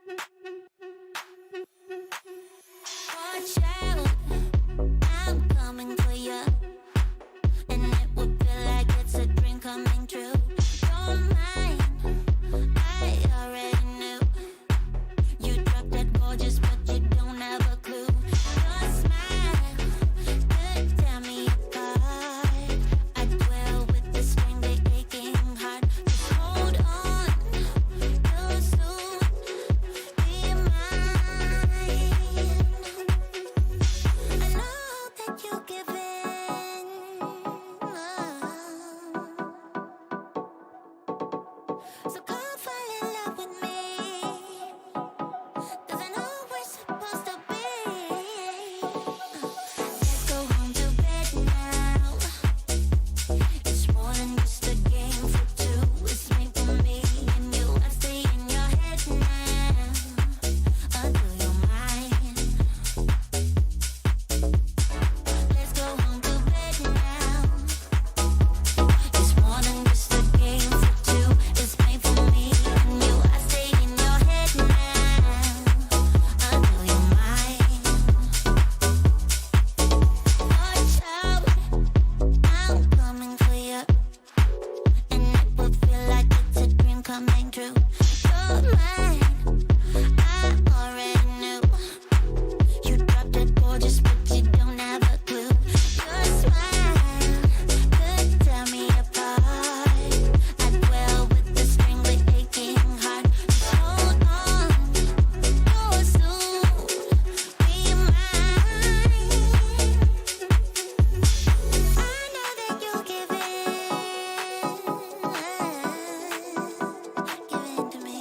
Watch out, I'm coming for you, and it would feel like it's a dream coming true. You're mine, I already knew. You drop that gorgeous, but you don't have a clue. Your smile could tear me apart. I dwell with the strangely aching heart. Just hold on, you'll soon be mine. I know that you give in. So come fall in love with me. Doesn't know we're supposed to be. Let's go home to bed now. It's more than just a game for two. It's made for me and you. I stay in your head now until you're mine. Let's go home to bed now. It's more than just a game for two. It's made for me and you. I stay in your head now until you're mine. Watch out, I'm coming for you, and it will feel like it's a dream coming true. You're mine, I already knew. You dropped it gorgeous, but you don't have a clue. Your smile could tear me apart. I dwell with the strangely aching heart. Just hold on, you'll soon be mine. I know that you'll give in to me.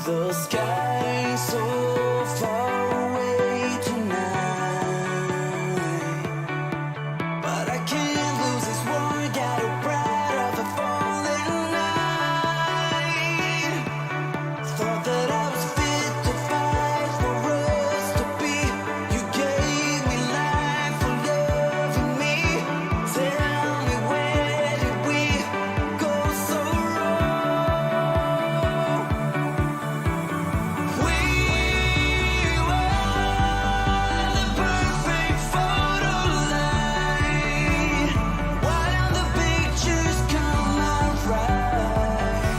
The sky so far away tonight, but I can't lose this one. Got a bright of a falling night. Thought that I was fit to fight for us to be. You gave me life for loving me. Tell me, where did we go so wrong? We were the perfect photo line. Why don't the pictures come out right?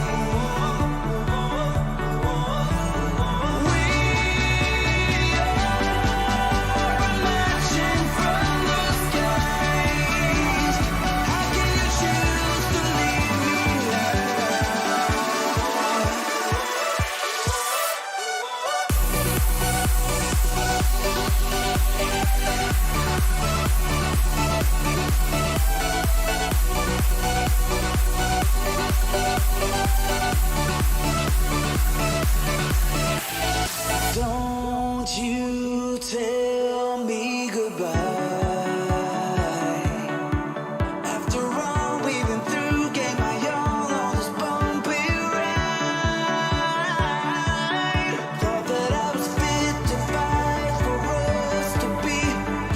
We are emerging from the skies. How can you choose to leave me now? Don't you tell me goodbye. After all we've been through, gave my all on this bumpy ride. Thought that I was fit to fight for us to be.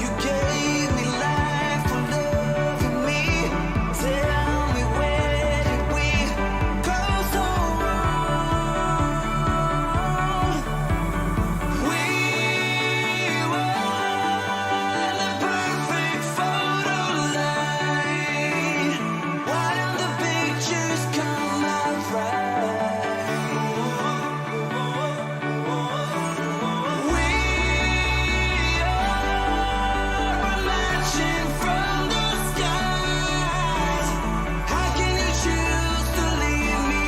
You gave me life for loving me. Tell me, where did we go so wrong? We were the perfect photo line. Why don't the pictures come out right? We are emerging from the skies. How can you choose to leave me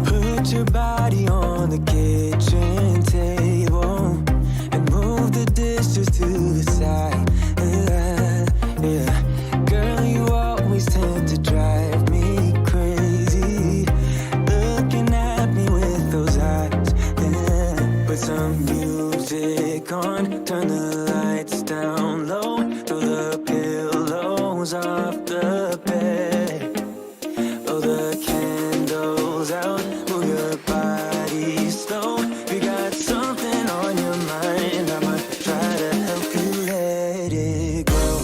Put your body on the kitchen table and move the dishes to the side. Yeah. Girl, you always tend to drive me crazy. Looking at me with those eyes. Yeah. Put some music on, turn the lights down low, throw the pillows off the bed. Blow the candles out, move your body slow. You got something on your mind, I'ma try to help you let it go.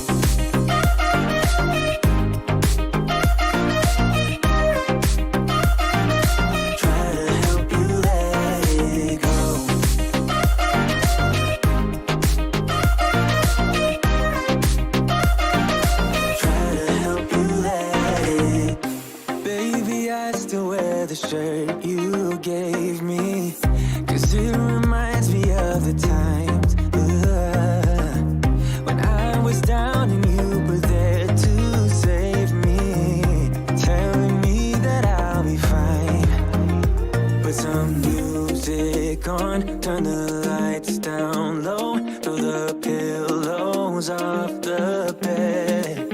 Try to help you let it go. Try to music on, turn the lights down low, throw the pillows off the bed,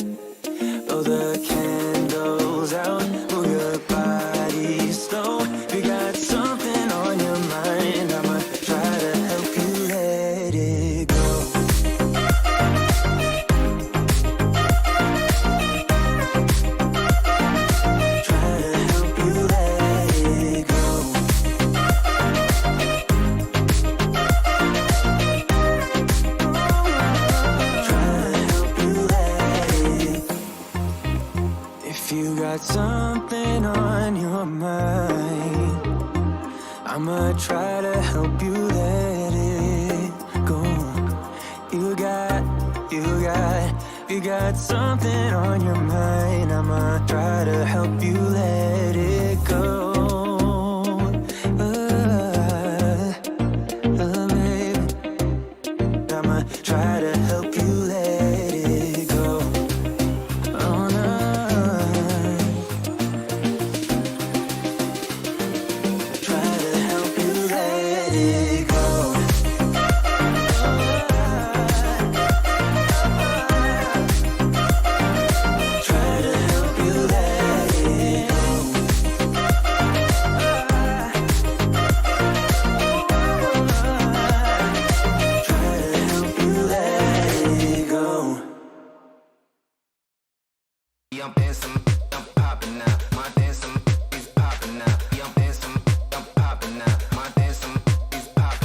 blow the candles out, move your body slow. If you got something on your mind, I'ma try to help you let it go. Try to help you let it go. If you got something on your mind, I'ma try to help you let it go. You got something on your mind, I'ma try to help you let it go. Baby, I'ma try to help you let it go. Oh, no. Try to help you let it go. Try to help you let it go. Try to help you let it go. Yeah, I'm dancing, I'm popping now. My dancing is popping now. Yeah, I'm dancing, I'm popping now. My dancing is popping.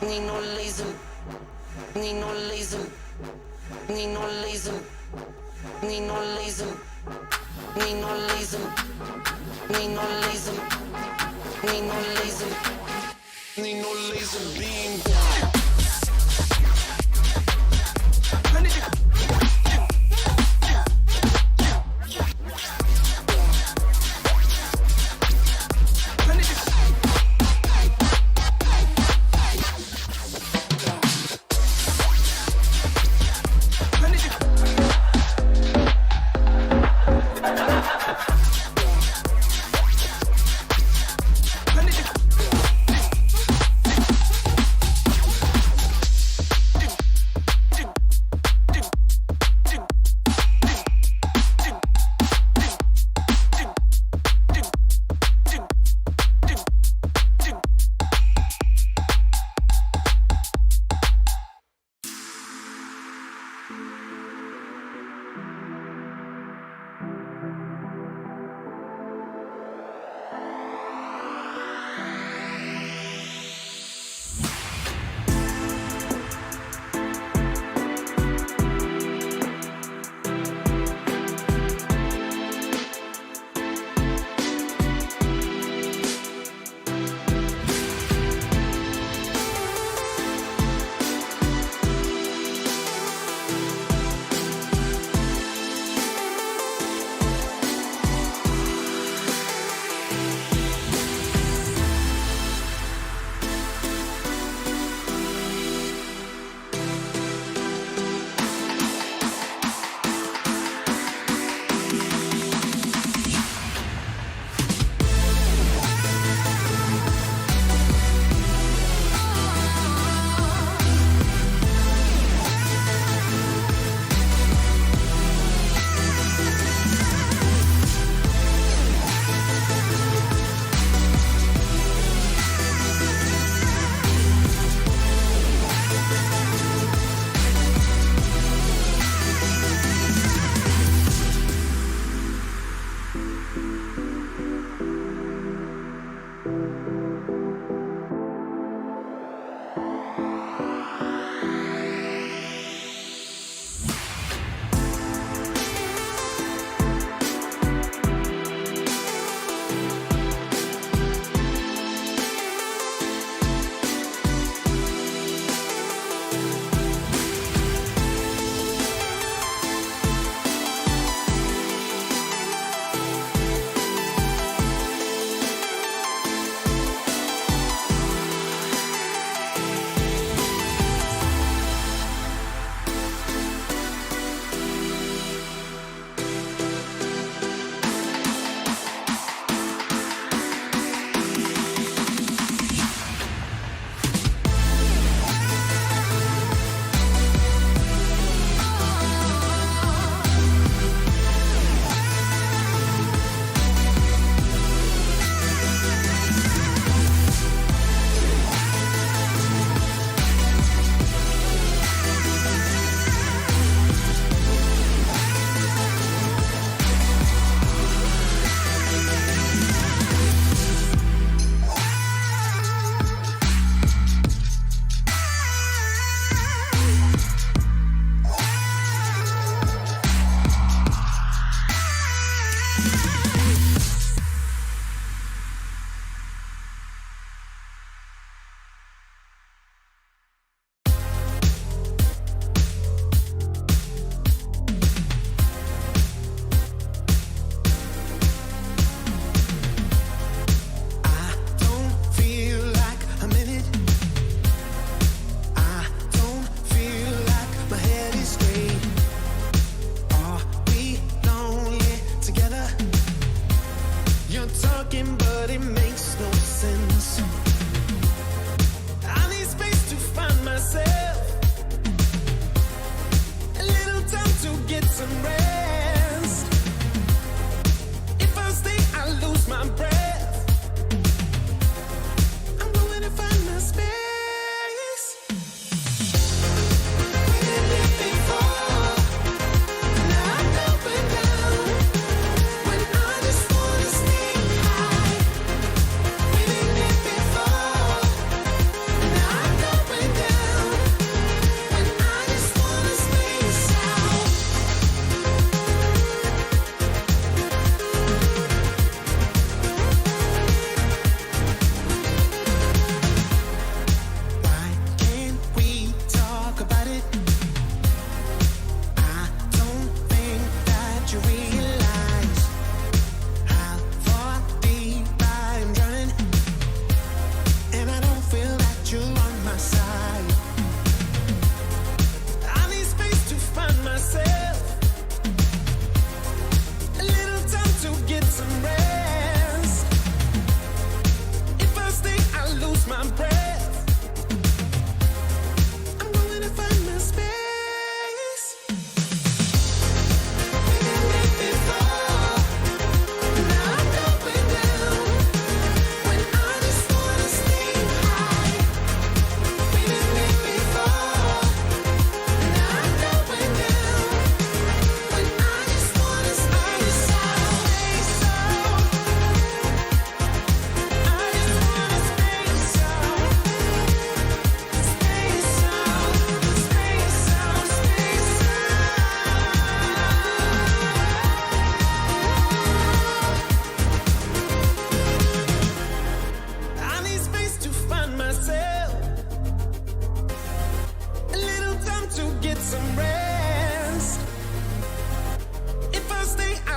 Need no laser. Need no laser. Need no laser. Need no laser. Need no laser. Need no laser. Need no laser. Need no laser beam.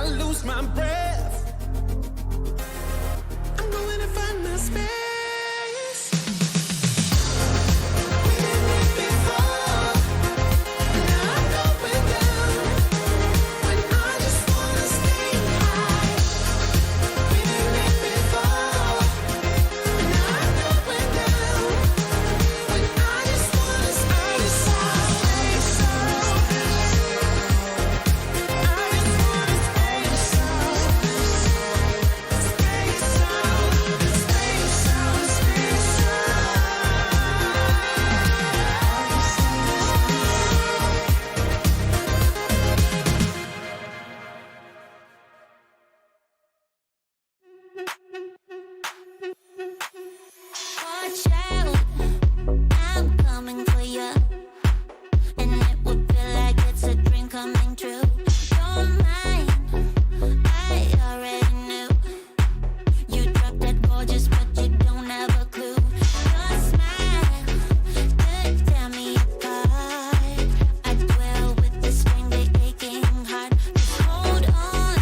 I lose my breath. I'm going to find my space. We did it before. Now I'm going down when I just wanna stay high. We did it before. Now I'm going down when I just wanna stay soft. Watch out, I'm coming for you, and it would feel like it's a dream coming true. You're mine, I already knew. You drop that gorgeous, but you don't have a clue. Your smile could tear me apart. I dwell with this stranger aching heart. Just hold on,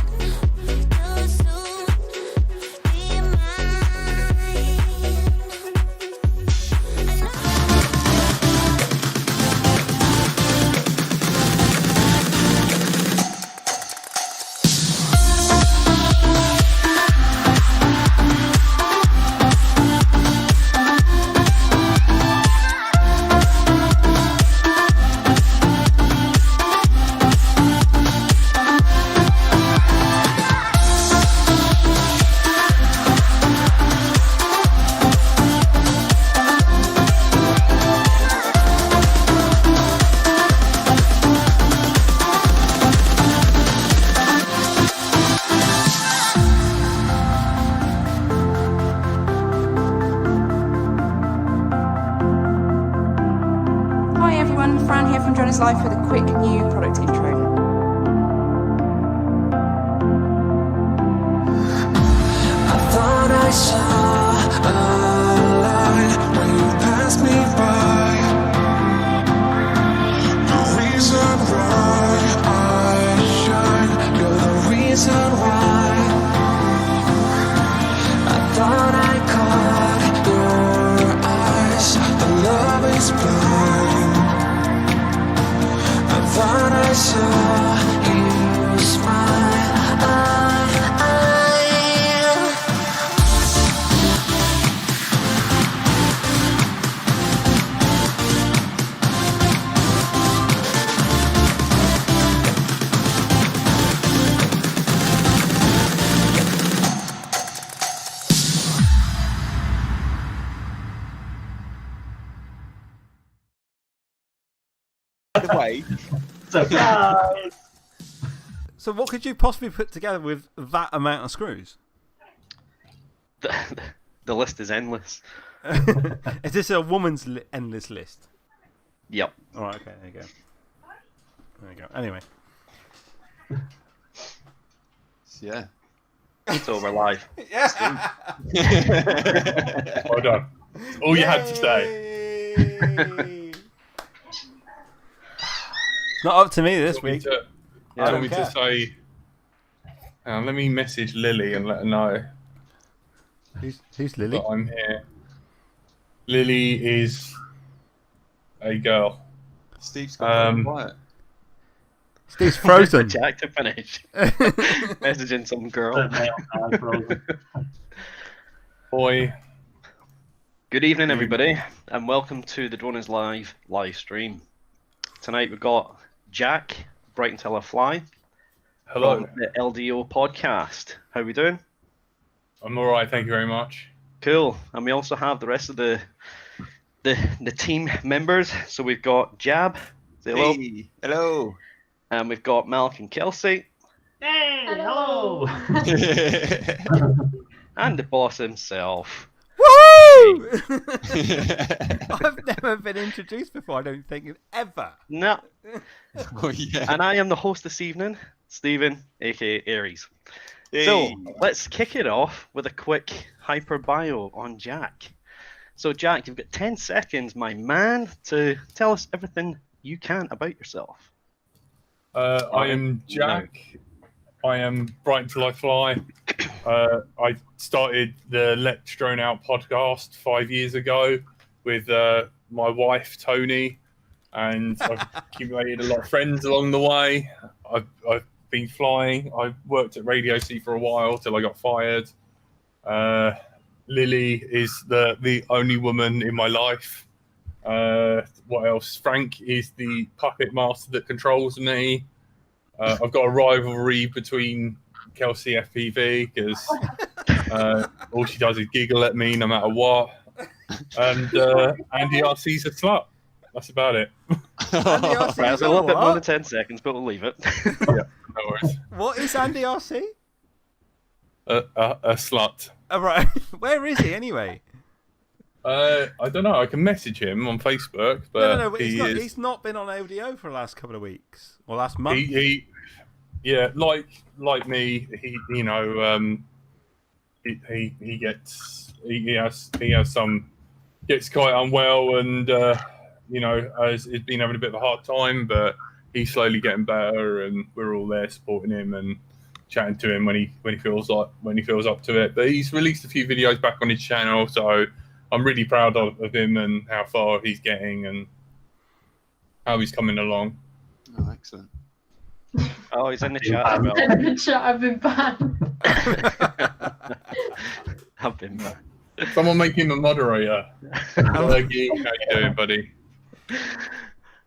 you'll soon be mine. Hi everyone, Fran here from Droneislife with a quick new product intro. I thought I saw a light when you passed me by. The reason why I shine, you're the reason why. I thought I caught your eyes, the love is blind. I thought I saw you smile. Way. So what could you possibly put together with that amount of screws? The list is endless. Is this a woman's endless list? Yep. All right, okay, there you go. There you go. Anyway. Yeah. So we're live. Yeah. Well done. All you had to say. It's not up to me this week. I want me to say. Let me message Lily and let her know Who's Lily? that I'm here. Lily is a girl. Steve's got quiet. Steve's frozen. Jack to finish. Messaging some girl. Boy. Good evening, everybody, and welcome to the Drone is Live live stream. Tonight we've got Jack, Bright and Tell a Fly, Hello. from the LDO podcast. How we doing? I'm all right, thank you very much. Cool. And we also have the rest of the team members. So we've got Jab, say hello, Hey, hello. and we've got Malk and Kelsey, Hey, hello. and the boss himself. Woo! I've never been introduced before, I don't think, ever. No. Oh, yeah. And I am the host this evening, Stephen, aka Aries. Hey. So let's kick it off with a quick hyper bio on Jack. So Jack, you've got 10 seconds, my man, to tell us everything you can about yourself. I am Jack, I am Bright Till I Fly. I started the Let's Drone Out podcast 5 years ago with my wife, Tony, and I've accumulated a lot of friends along the way. I've been flying. I worked at Radio C for a while till I got fired. Lily is the only woman in my life. What else? Frank is the puppet master that controls me. I've got a rivalry between Kelsey FPV because all she does is giggle at me no matter what. And Andy RC's a slut. That's about it. Andy Right, RC a little bit more than 10 seconds, but we'll leave it. Yeah, no worries. What is Andy RC? A slut. Oh, right. Where is he anyway? I don't know. I can message him on Facebook, but No, but he's not been on audio for the last couple of weeks or last month. Yeah, like me, he gets quite unwell and has been having a bit of a hard time, but he's slowly getting better, and we're all there supporting him and chatting to him when he feels up to it. But he's released a few videos back on his channel, so I'm really proud of him and how far he's getting and how he's coming along. Oh, excellent. Oh, he's in the chat as well. In the chat, I've been banned. I've been banned. Someone make him a moderator. How you doing, buddy?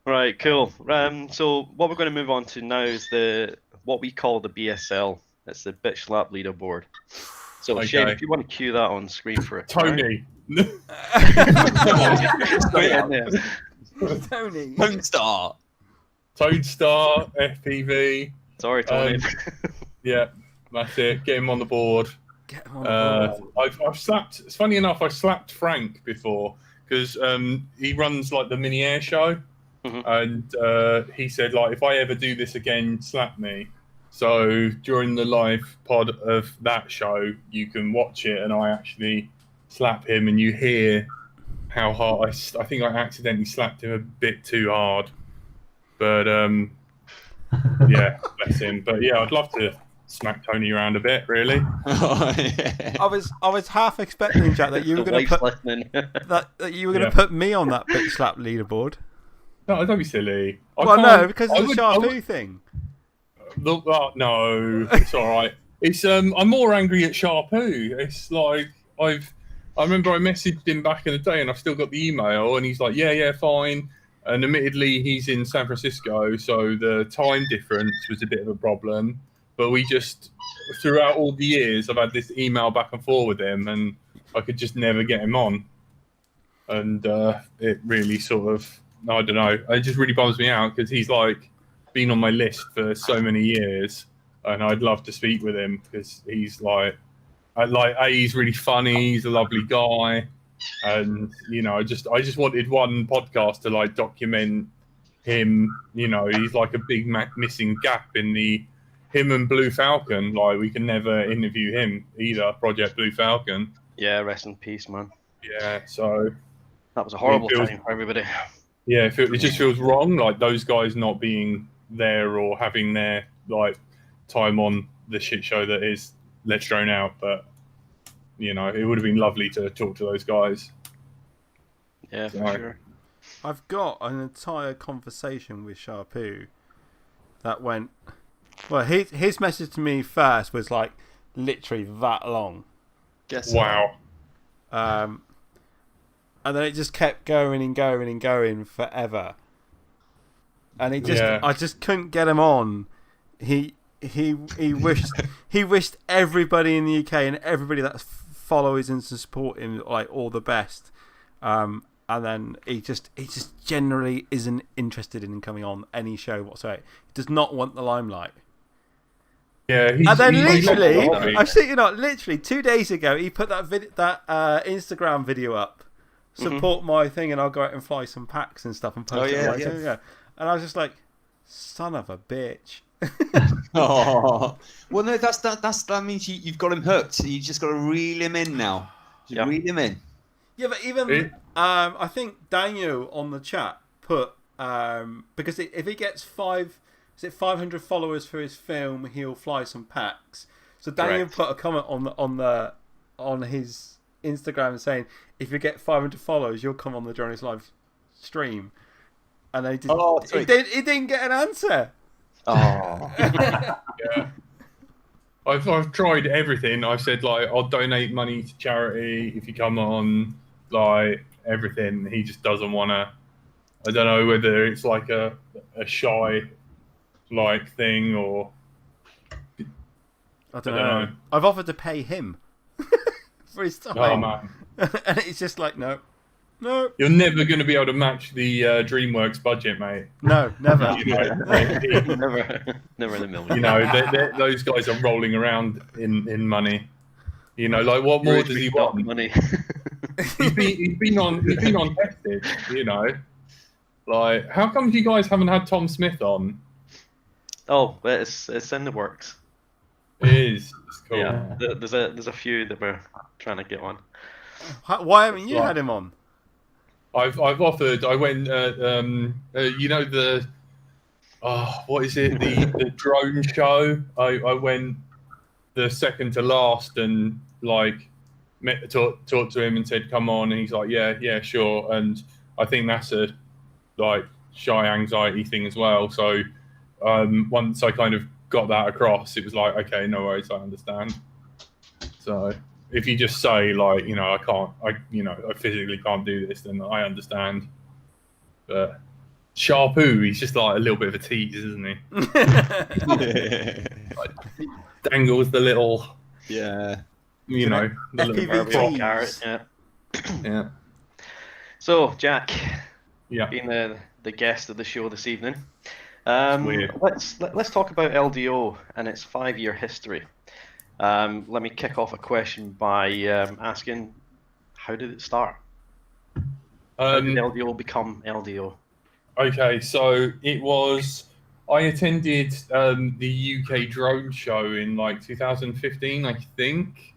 Right, cool. So what we're going to move on to now is what we call the BSL. It's the bitch slap leaderboard. So Okay. Shane, if you want to cue that on screen for it. Tony. Tony. Don't start. Toadstar, FPV. Sorry, Tony. Yeah, that's it. Get him on the board. Get him on the board. I've slapped. It's funny enough. I slapped Frank before because he runs like the mini air show, and he said like if I ever do this again, slap me. So during the live pod of that show, you can watch it, and I actually slap him, and you hear how hard I think I accidentally slapped him a bit too hard. But yeah, bless him. But yeah, I'd love to smack Tony around a bit, really. I was half expecting, Jack, that you were going to put that you were going to put me on that bitch slap leaderboard. No, don't be silly. No, because it's a Sharpoo thing. No, it's all right. It's I'm more angry at Sharpoo. It's like I remember I messaged him back in the day, and I've still got the email, and he's like, yeah, fine. And admittedly, he's in San Francisco, so the time difference was a bit of a problem. But we just, throughout all the years, I've had this email back and forth with him, and I could just never get him on. And it really sort of, I don't know, it just really bums me out because he's like been on my list for so many years, and I'd love to speak with him because he's he's really funny, he's a lovely guy. And I just wanted one podcast to like document him. He's like a big missing gap in him and Blue Falcon. Like we can never interview him either. Project Blue Falcon. Yeah, rest in peace, man. Yeah, so that was a horrible time for everybody. Yeah, it just feels wrong. Like those guys not being there or having their like time on the shit show that is Let's Drone Out, but. It would have been lovely to talk to those guys. Yeah, for sure. I've got an entire conversation with Sharpoo that went. Well, his message to me first was like literally that long. Wow. And then it just kept going and going and going forever. And I just couldn't get him on. He wished everybody in the UK and everybody that follows and supports him like all the best, and then he just generally isn't interested in coming on any show whatsoever. He does not want the limelight. Yeah, and then literally, I've seen literally 2 days ago he put that Instagram video up, support my thing, and I'll go out and fly some packs and stuff and post it. Yeah. And I was just like, son of a bitch. Oh, well, no, that means you've got him hooked. You just got to reel him in now. Reel him in. Yeah, but even I think Daniel on the chat put because if he gets 5 is it 500 followers for his film, he'll fly some packs. So Daniel put a comment on his Instagram saying, if you get 500 followers, you'll come on the Droneist Live stream. And they did. He didn't get an answer. Oh. Yeah. I've tried everything. I've said like I'll donate money to charity if you come on, like everything. He just doesn't want to. I don't know whether it's like a shy like thing or I don't know. I've offered to pay him for his time. Oh man. And it's just like no. You're never going to be able to match the DreamWorks budget, mate. No, never. Never in a million. You know, those guys are rolling around in money. You know, like what more does he want? Money. he's been on tested. You know, like how come you guys haven't had Tom Smith on? Oh, it's in the works. It is. It's cool. Yeah, there's a few that we're trying to get on. Why haven't you had him on? I've offered. I went. You know the. What is it? The drone show. I went the second to last and like talked to him and said, "Come on," and he's like, "Yeah, sure." And I think that's a like shy anxiety thing as well. So once I kind of got that across, it was like, okay, no worries, I understand. So. If you just say like, you know, I physically can't do this, then I understand. But Sharpoo, he's just like a little bit of a tease, isn't he? Like, dangles the little, you know, the little carrot. Yeah. So Jack, being the guest of the show this evening, let's talk about LDO and its 5-year history. Let me kick off a question by asking, how did it start? How did LDO become LDO? Okay, so it was, I attended the UK drone show in like 2015, I think.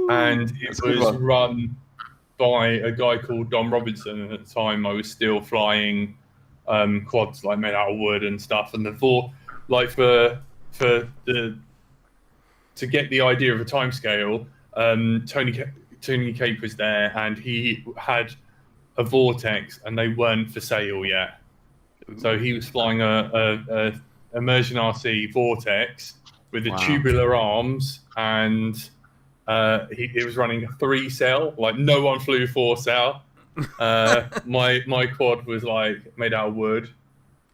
And it was run by a guy called Dom Robinson. And at the time I was still flying quads like made out of wood and stuff. And to get the idea of a timescale, Tony Cape was there, and he had a Vortex, and they weren't for sale yet. So he was flying a immersion RC Vortex with the tubular arms, and it was running a 3-cell. Like no one flew 4-cell. My quad was like made out of wood,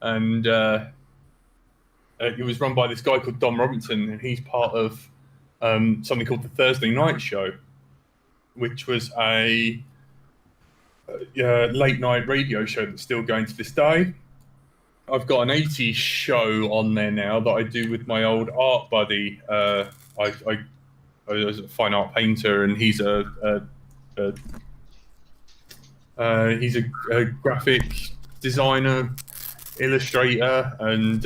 and it was run by this guy called Dom Robinson, and he's part of something called the Thursday Night Show, which was a late night radio show that's still going to this day. I've got an 80s show on there now that I do with my old art buddy. I was a fine art painter, and he's a graphic designer, illustrator, and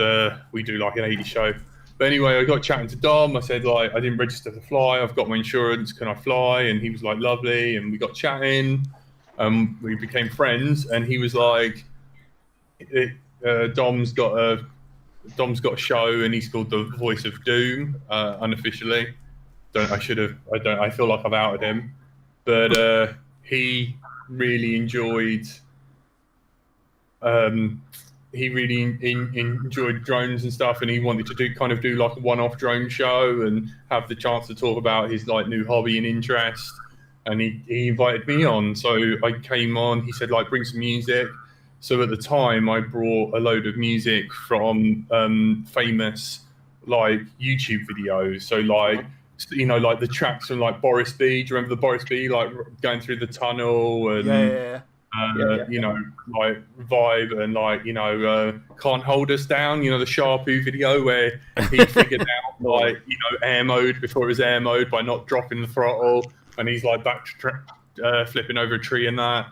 we do like an 80s show. But anyway, I got chatting to Dom. I said, like, I didn't register to fly. I've got my insurance. Can I fly? And he was like, lovely. And we got chatting. We became friends. And he was like, Dom's got a show, and he's called The Voice of Doom, unofficially. I feel like I've outed him. But he really enjoyed enjoyed drones and stuff, and he wanted to do like a one-off drone show and have the chance to talk about his like new hobby and interest. And he invited me on, so I came on. He said, like, bring some music. So at the time, I brought a load of music from famous like YouTube videos. So like, you know, like the tracks from like Boris B. Do you remember the Boris B, like going through the tunnel and you know, like Vibe, and like, you know, Can't Hold Us Down, you know, the Sharpoo video where he figured out like, you know, air mode before it was air mode by not dropping the throttle, and he's like back flipping over a tree and that.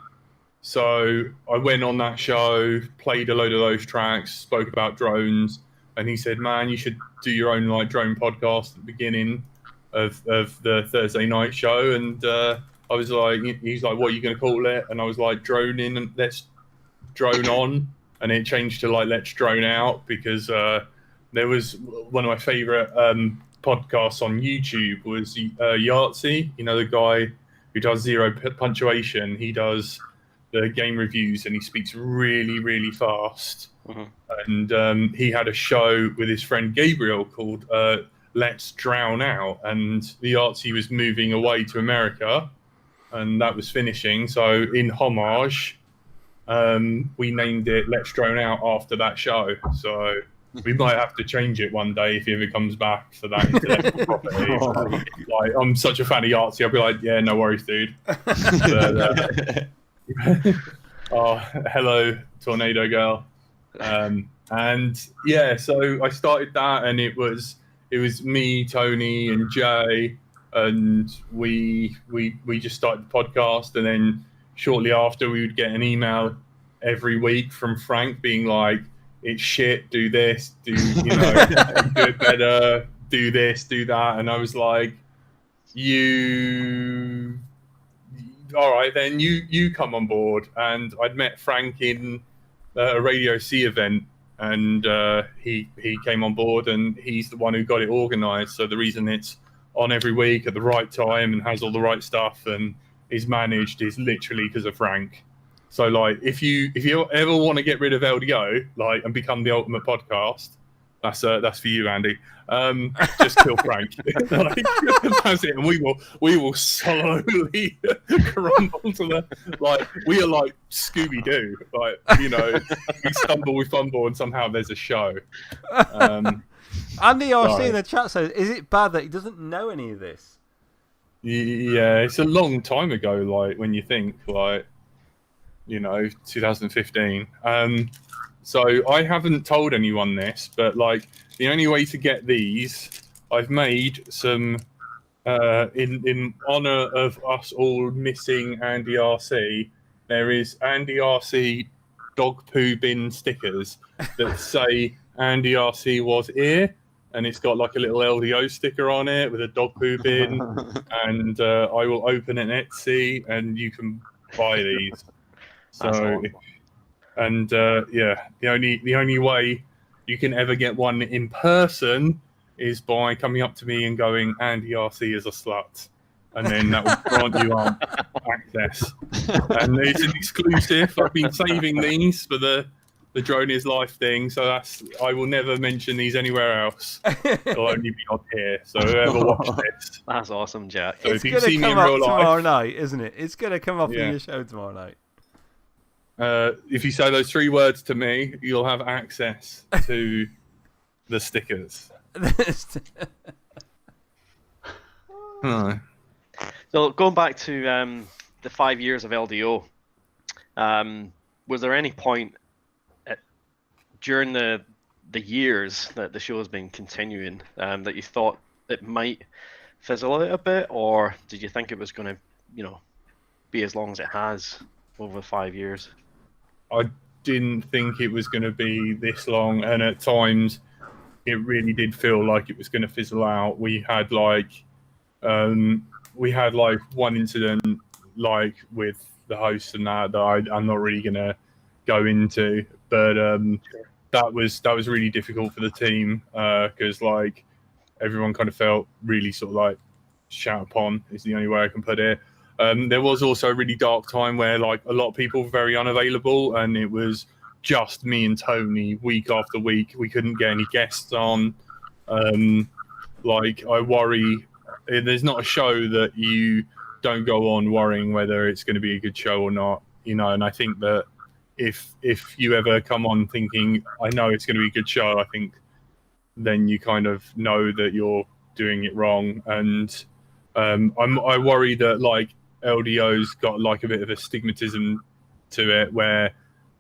So I went on that show, played a load of those tracks, spoke about drones, and he said, man, you should do your own like drone podcast at the beginning of the Thursday night show. And I was like, he's like, what are you going to call it? And I was like, drone in and let's drone on. And it changed to like, let's drone out, because there was one of my favorite podcasts on YouTube was Yahtzee. You know, the guy who does zero punctuation. He does the game reviews and he speaks really, really fast. And he had a show with his friend Gabriel called Let's Drown Out, and the Yahtzee was moving away to America, and that was finishing. So in homage, we named it Let's Drown Out after that show. So we might have to change it one day if he ever comes back for that intellectual property. So, like, I'm such a fan of Yahtzee, I'll be like, yeah, no worries, dude. But, oh, hello, Tornado Girl. And yeah, so I started that, and it was me, Tony, and Jay, and we just started the podcast. And then shortly after, we would get an email every week from Frank being like, "It's shit. Do this. Do do it better. Do this. Do that." And I was like, all right, then you come on board. And I'd met Frank in a Radio C event, and he came on board, and he's the one who got it organised. So the reason it's on every week at the right time and has all the right stuff and is managed is literally because of Frank. So like, if you ever want to get rid of LDO and become the ultimate podcast, that's for you, Andy. Just kill Frank. That's it, and we will slowly crumble to the we are like Scooby Doo. We stumble, we fumble, and somehow there's a show. Andy RC in the chat says, "Is it bad that he doesn't know any of this?" Yeah, it's a long time ago. When you think 2015. So I haven't told anyone this, but the only way to get these, I've made some in honor of us all missing Andy RC. There is Andy RC dog poo bin stickers that say Andy RC was here, and it's got a little LDO sticker on it with a dog poo bin. And I will open an Etsy, and you can buy these. So. And the only way you can ever get one in person is by coming up to me and going, "Andy RC is a slut," and then that will grant you access. And it's an exclusive. I've been saving these for the Drone is Life thing, so I will never mention these anywhere else. It'll only be on here. So whoever watched this, that's awesome, Jack. So it's going to come up tomorrow night, isn't it? It's going to come up in your show tomorrow night. If you say those 3 words to me, you'll have access to the stickers. So going back to the 5 years of LDO, was there any point during the years that the show has been continuing that you thought it might fizzle out a bit, or did you think it was going to, be as long as it has over 5 years? I didn't think it was going to be this long, and at times it really did feel like it was going to fizzle out. We had one incident with the host and that I'm not really going to go into, but that was really difficult for the team because everyone kind of felt really shout upon is the only way I can put it. There was also a really dark time where a lot of people were very unavailable, and it was just me and Tony week after week. We couldn't get any guests on. I worry, there's not a show that you don't go on worrying whether it's going to be a good show or not, and I think that if you ever come on thinking, I know it's going to be a good show, I think then you kind of know that you're doing it wrong. And I worry that LDO's got a bit of a stigmatism to it where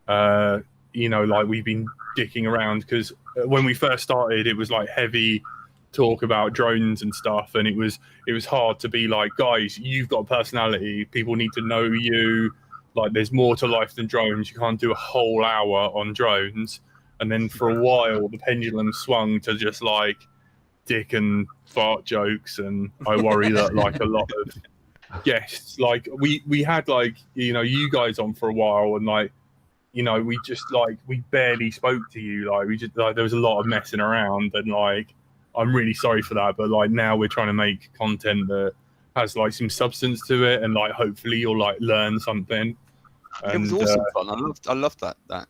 we've been dicking around, because when we first started it was heavy talk about drones and stuff, and it was hard to be guys, you've got a personality, people need to know you, there's more to life than drones, you can't do a whole hour on drones. And then for a while the pendulum swung to just dick and fart jokes, and I worry that a lot of guests, we had you guys on for a while, and you know, we just like we barely spoke to you. Like we just like there was a lot of messing around, and like I'm really sorry for that. But like now we're trying to make content that has like some substance to it, and like hopefully you'll like learn something. It was awesome fun. I loved that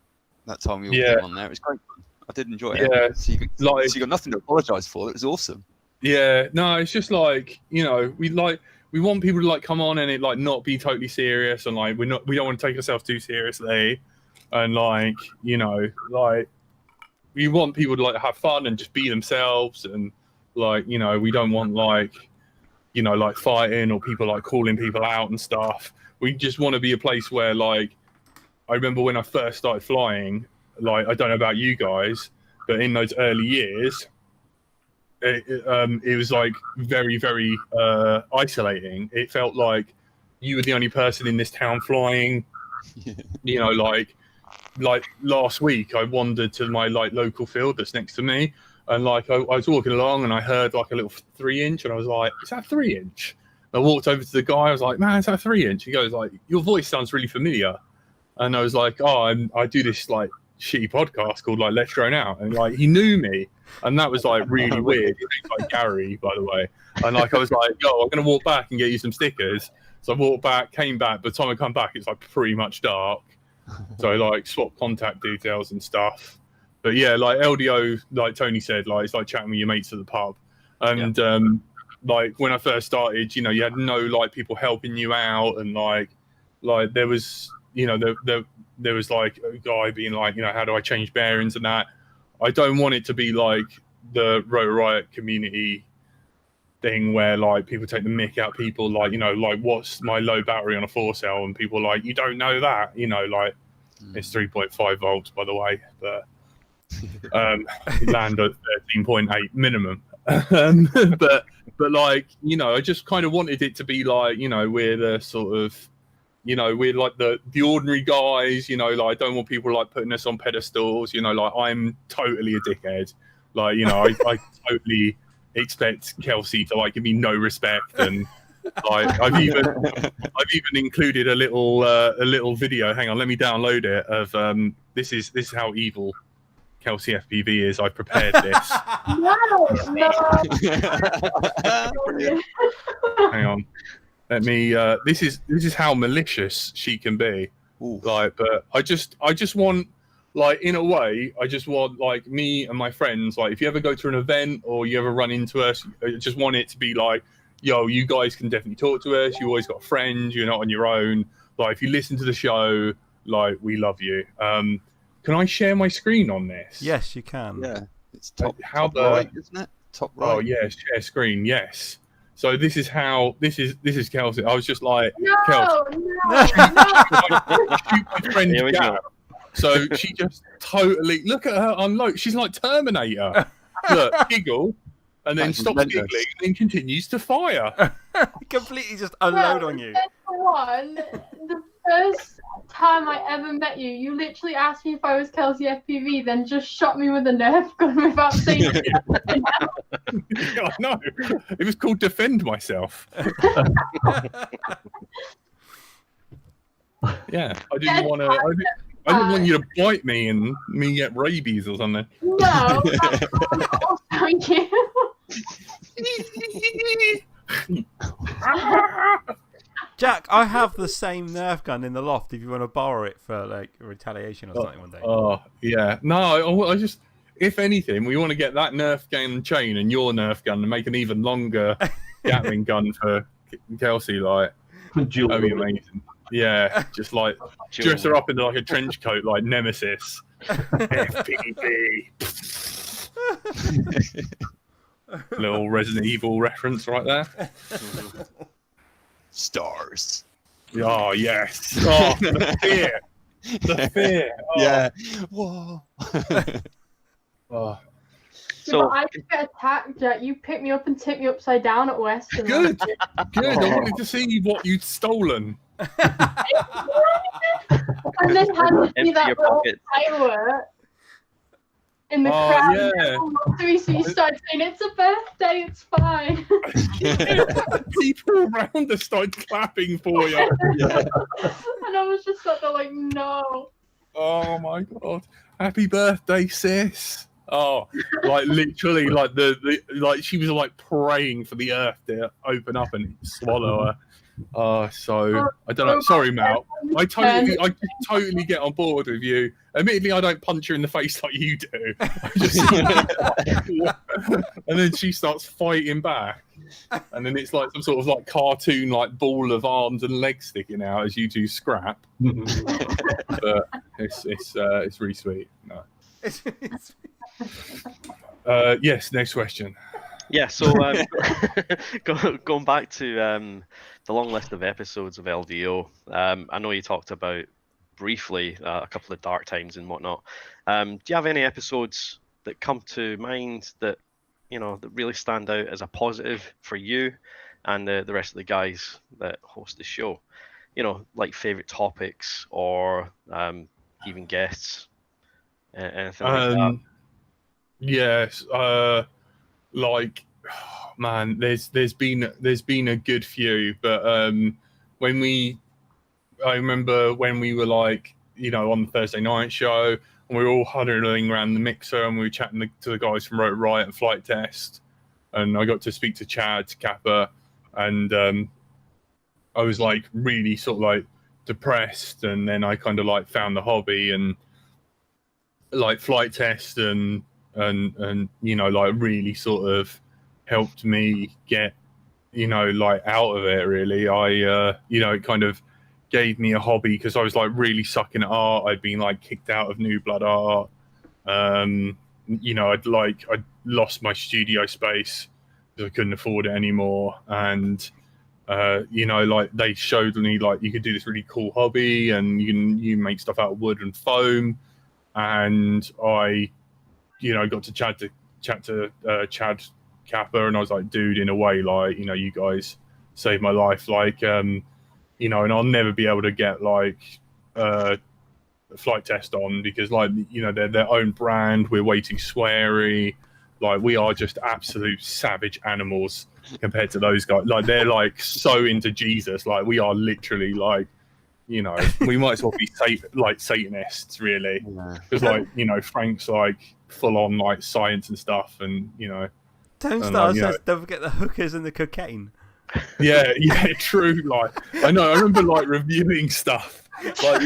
time we all came on there. It was great fun. I did enjoy it. Yeah, so you got nothing to apologise for. It was awesome. Yeah, no, it's just like, you know, we want people to like come on and it like not be totally serious, and like we don't want to take ourselves too seriously, and like, you know, like we want people to like have fun and just be themselves, and like, you know, we don't want like, you know, like fighting or people like calling people out and stuff. We just want to be a place where like, I remember when I first started flying, like, I don't know about you guys, but in those early years, it was like very, very isolating. It felt like you were the only person in this town flying. You know, like last week, I wandered to my like local field that's next to me, and like I was walking along and I heard like a little 3-inch, and I was like, "Is that 3-inch?" I walked over to the guy. I was like, "Man, is that 3-inch?" He goes like, "Your voice sounds really familiar." And I was like, "Oh, I do this like shitty podcast called like Let's Drone Out," and like he knew me, and that was like really weird. His name's like Gary, by the way. And like I was like, "Yo, I'm gonna walk back and get you some stickers." So I walked back, came back. By the time I come back, it's like pretty much dark. So I like swapped contact details and stuff. But yeah, like LDO, like Tony said, like it's like chatting with your mates at the pub. And like when I first started, you know, you had no like people helping you out, and like there was, you know, there was like a guy being like, you know, how do I change bearings and that. I don't want it to be like the Rotor Riot community thing where like people take the mick out people, like, you know, like what's my low battery on a 4-cell, and people are like, you don't know that, you know, like it's 3.5 volts, by the way, but land at 13.8 minimum. But like, you know, I just kind of wanted it to be like, you know, we're the sort of, you know, we're like the ordinary guys, you know, like I don't want people like putting us on pedestals, you know, like I'm totally a dickhead. Like, you know, I totally expect Kelsey to like give me no respect, and like I've even included a little video. Hang on, let me download it of this is how evil Kelsey FPV is. I prepared this. No. Hang on. Let me. This is how malicious she can be. Ooh. Like, but I just want, like, in a way, I just want like me and my friends. Like, if you ever go to an event or you ever run into us, I just want it to be like, yo, you guys can definitely talk to us. You always got friends. You're not on your own. Like, if you listen to the show, like, we love you. Can I share my screen on this? Yes, you can. Yeah, it's top right, isn't it? Top right. Oh yeah, share screen. Yes. So this is how this is Kelsey. I was just like, No. shoot my friend Gab. So she just totally look at her unload. She's like Terminator. Look, giggle, and then stops giggling, and then continues to fire. Completely just unload on you. One, the first time I ever met you, you literally asked me if I was Kelsey FPV, then just shot me with a Nerf gun without saying anything. I know. It was called Defend Myself. Yeah, I didn't want to. I didn't want you to bite me and me get rabies or something. No, thank you. Jack, I have the same Nerf gun in the loft if you want to borrow it for like retaliation or something one day. Oh, yeah. No, I just, if anything, we want to get that Nerf gun chain and your Nerf gun and make an even longer Gatling gun for Kelsey. Like, that'd be amazing. Yeah, just like dress her up in like a trench coat like Nemesis. FPV. Little Resident Evil reference right there. Stars. Oh, yes. Oh, the fear. The fear. Oh. Yeah. Whoa. Oh. So I get attacked, Jack. You pick me up and tip me upside down at Western. Good. Good. I wanted to see what you'd stolen. And then handed me that little firework in the crowd. Yeah. So you started saying, "It's a birthday, it's fine." People around us started clapping for you. Yeah. And I was just sat there like, no. Oh my god! Happy birthday, sis! Oh, like literally, like the like she was like praying for the earth to open up and swallow her. Oh, so I don't know. Sorry, Mal. I totally get on board with you. Admittedly, I don't punch her in the face like you do. I just and then she starts fighting back, and then it's like some sort of like cartoon like ball of arms and legs sticking out as you two scrap. But it's really sweet. No. Yes. Next question. Yeah, so going back to the long list of episodes of LDO, I know you talked about briefly a couple of dark times and whatnot. Do you have any episodes that come to mind that that really stand out as a positive for you and the rest of the guys that host the show? Like favorite topics or even guests, anything like that. Yes. Like, oh, man, there's been a good few, but I remember when we were like, on the Thursday night show, and we were all huddling around the mixer, and we were chatting to the guys from Road Riot and Flight Test, and I got to speak to Chad Kappa, and I was like really sort of like depressed, and then I kind of like found the hobby and like Flight Test and like really sort of helped me get like out of it really. It kind of gave me a hobby because I was like really sucking at art. I'd been like kicked out of New Blood Art. I'd lost my studio space because I couldn't afford it anymore, and like they showed me like you could do this really cool hobby and you make stuff out of wood and foam, and I got to chat to Chad Kappa, and I was like, dude, in a way, like, you guys saved my life, like, and I'll never be able to get like Flight Test on because like, they're their own brand. We're way too sweary. Like, we are just absolute savage animals compared to those guys. Like, they're like so into Jesus. Like, we are literally like, we might as well be Satanists, really, because like Frank's like full on like science and stuff, and Tone Star says don't forget the hookers and the cocaine. Yeah, true. Like I know, I remember like reviewing stuff. Like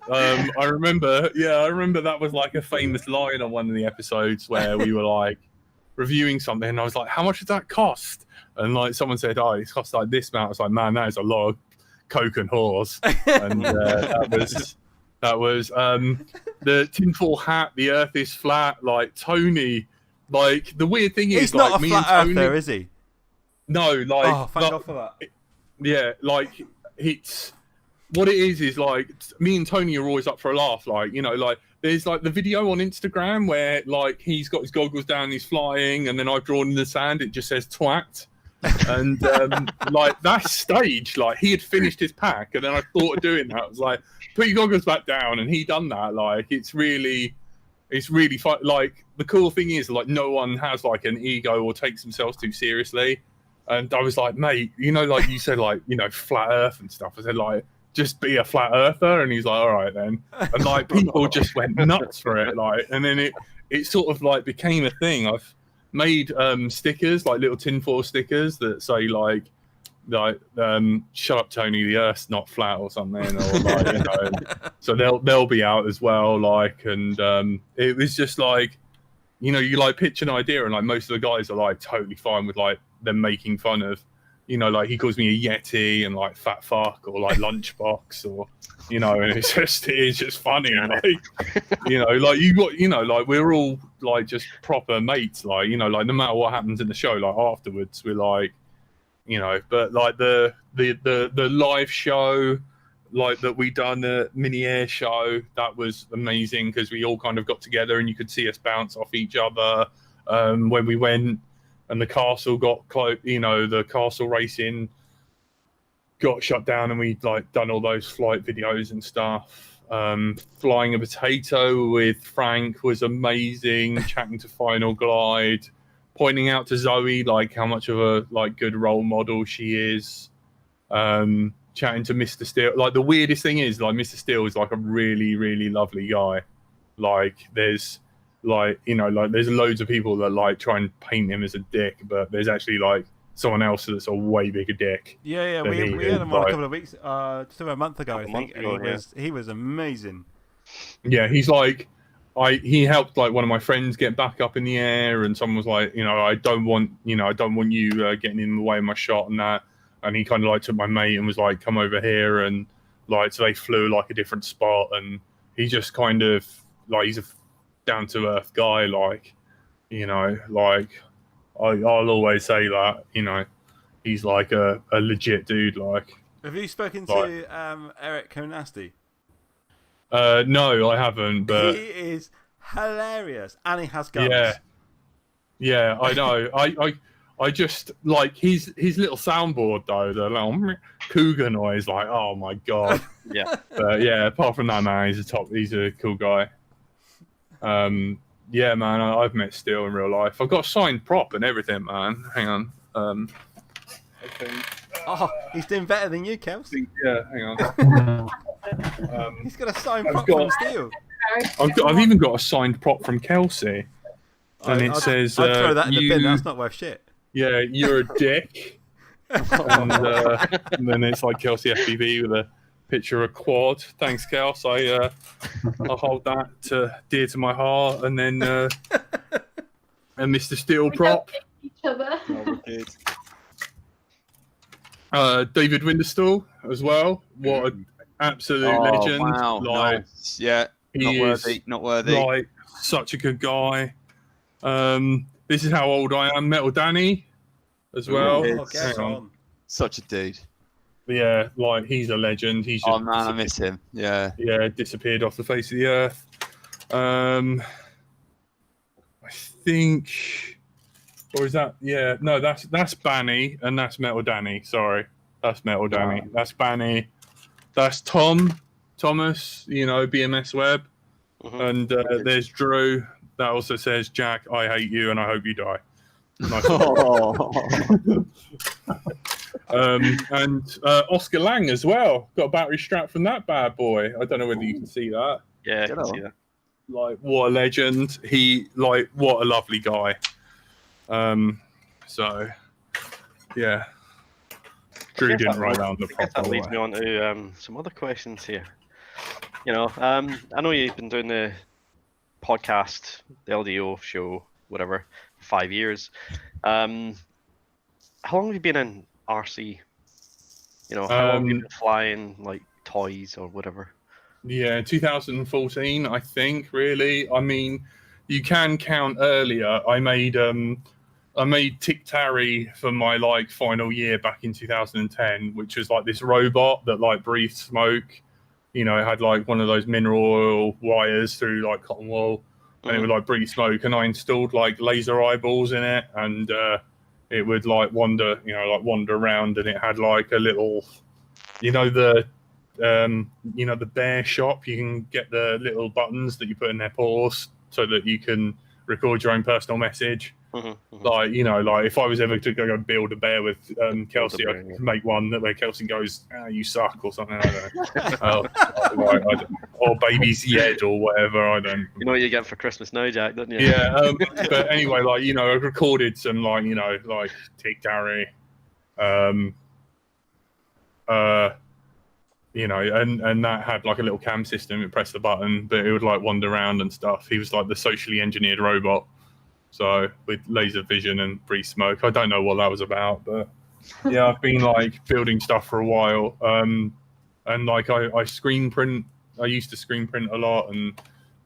I remember that was like a famous line on one of the episodes where we were like reviewing something, and I was like, how much does that cost? And like someone said, oh, it costs like this amount. I was like, man, that is a lot of coke and whores. And that was the tinfoil hat, the earth is flat. Like Tony, like the weird thing is, he's like not a me flat and Tony, earther, is he? No, like oh, thank God for that. Yeah, like it's what it is like me and Tony are always up for a laugh. Like like there's like the video on Instagram where like he's got his goggles down, he's flying, and then I've drawn in the sand. It just says twat. And like that's staged. Like he had finished his pack, and then I thought of doing that. I was like, put your goggles back down, and he done that. Like it's really fun. Like the cool thing is, like no one has like an ego or takes themselves too seriously. And I was like, mate, like you said, like flat Earth and stuff. I said like, just be a flat earther, and he's like, all right then. And like people just went nuts for it. Like, and then it sort of like became a thing. I've made stickers, like little tinfoil stickers that say like shut up Tony, the earth's not flat or something, or like so they'll be out as well, like, and it was just like you like pitch an idea, and like most of the guys are like totally fine with like them making fun of like he calls me a yeti and like fat fuck or like lunchbox or and it's just funny, like like you got like we're all like just proper mates, like like no matter what happens in the show, like afterwards we're like but like the live show like that we done the mini air show, that was amazing because we all kind of got together and you could see us bounce off each other when we went, and the castle got close, the castle racing got shut down, and we like done all those flight videos and stuff. Flying a potato with Frank was amazing. Chatting to Final Glide, pointing out to Zoe like how much of a like good role model she is. chatting to Mr. Steele. Like the weirdest thing is, like Mr. Steele is like a really, really lovely guy. Like there's like, you know, like there's loads of people that like try and paint him as a dick, but there's actually like someone else that's a way bigger dick. Yeah, we had him on a couple of weeks, just over a month ago, I think, and he was amazing. Yeah, he's like, he helped like one of my friends get back up in the air, and someone was like, you know, I don't want you getting in the way of my shot and that. And he kind of like took my mate and was like, come over here, and like so they flew like a different spot, and he just kind of like he's a down to earth guy, like, you know, like I'll always say that, you know, he's like a legit dude. Like, have you spoken to Eric Konasti? No, I haven't. But he is hilarious, and he has guns. Yeah, I know. I just like his little soundboard though, the little cougar noise. Like, oh my god. Yeah. But yeah, apart from that, man, he's a cool guy. Yeah, man, I've met Steele in real life. I've got a signed prop and everything, man. Hang on. I think. Oh, he's doing better than you, Kelsey. Yeah, hang on. He's got a signed prop from Steele. I've even got a signed prop from Kelsey, and it says, I'd throw that in the bin. That's not worth shit. Yeah, you're a dick. and then it's like Kelsey FPV with a picture of a quad. Thanks, Kels. I'll hold that dear to my heart. And then and Mr. Steele prop. Each other. David Winterstall as well. What an absolute legend! Wow, like, nice. Yeah, not worthy. Like such a good guy. This is how old I am. Metal Danny as well. Hang on. Such a dude. But yeah, like he's a legend. He's just I miss him. Yeah. Yeah, disappeared off the face of the earth. I think, or is that? Yeah, no, that's Banny and that's Metal Danny. Sorry, that's Metal Danny. That's Banny. That's Thomas. You know, BMS Web, and there's Drew. That also says, Jack, I hate you and I hope you die. Nice. And Oscar Lang as well. Got a battery strap from that bad boy. I don't know whether you can see that. Yeah, I can see that. Like, what a legend. What a lovely guy. So, yeah. Drew didn't write down the prop. That leads me on to some other questions here. You know, I know you've been doing the podcast, the LDO show, whatever, for 5 years. How long have you been in RC? You know, how long have you been flying like toys or whatever? Yeah, 2014, I think. Really, I mean, you can count earlier. I made Tic Tary for my like final year back in 2010, which was like this robot that like breathed smoke. You know, it had like one of those mineral oil wires through like cotton wool, and it would like breathe smoke. And I installed like laser eyeballs in it, and it would like wander around, and it had like a little, you know, the bear shop. You can get the little buttons that you put in their paws so that you can record your own personal message. Like, you know, like if I was ever to go build a bear with Kelsey, I could make one where Kelsey goes, you suck, or something. I don't know. Or baby's Yed or whatever. I don't. You know what you get for Christmas now, Jack, don't you? Yeah. But anyway, like, you know, I recorded some like, you know, like Tic Tary, you know, and that had like a little cam system. It pressed the button, but it would like wander around and stuff. He was like the socially engineered robot. So with laser vision and breathe smoke. I don't know what that was about, but yeah, I've been like building stuff for a while. And like I screen print. I used to screen print a lot and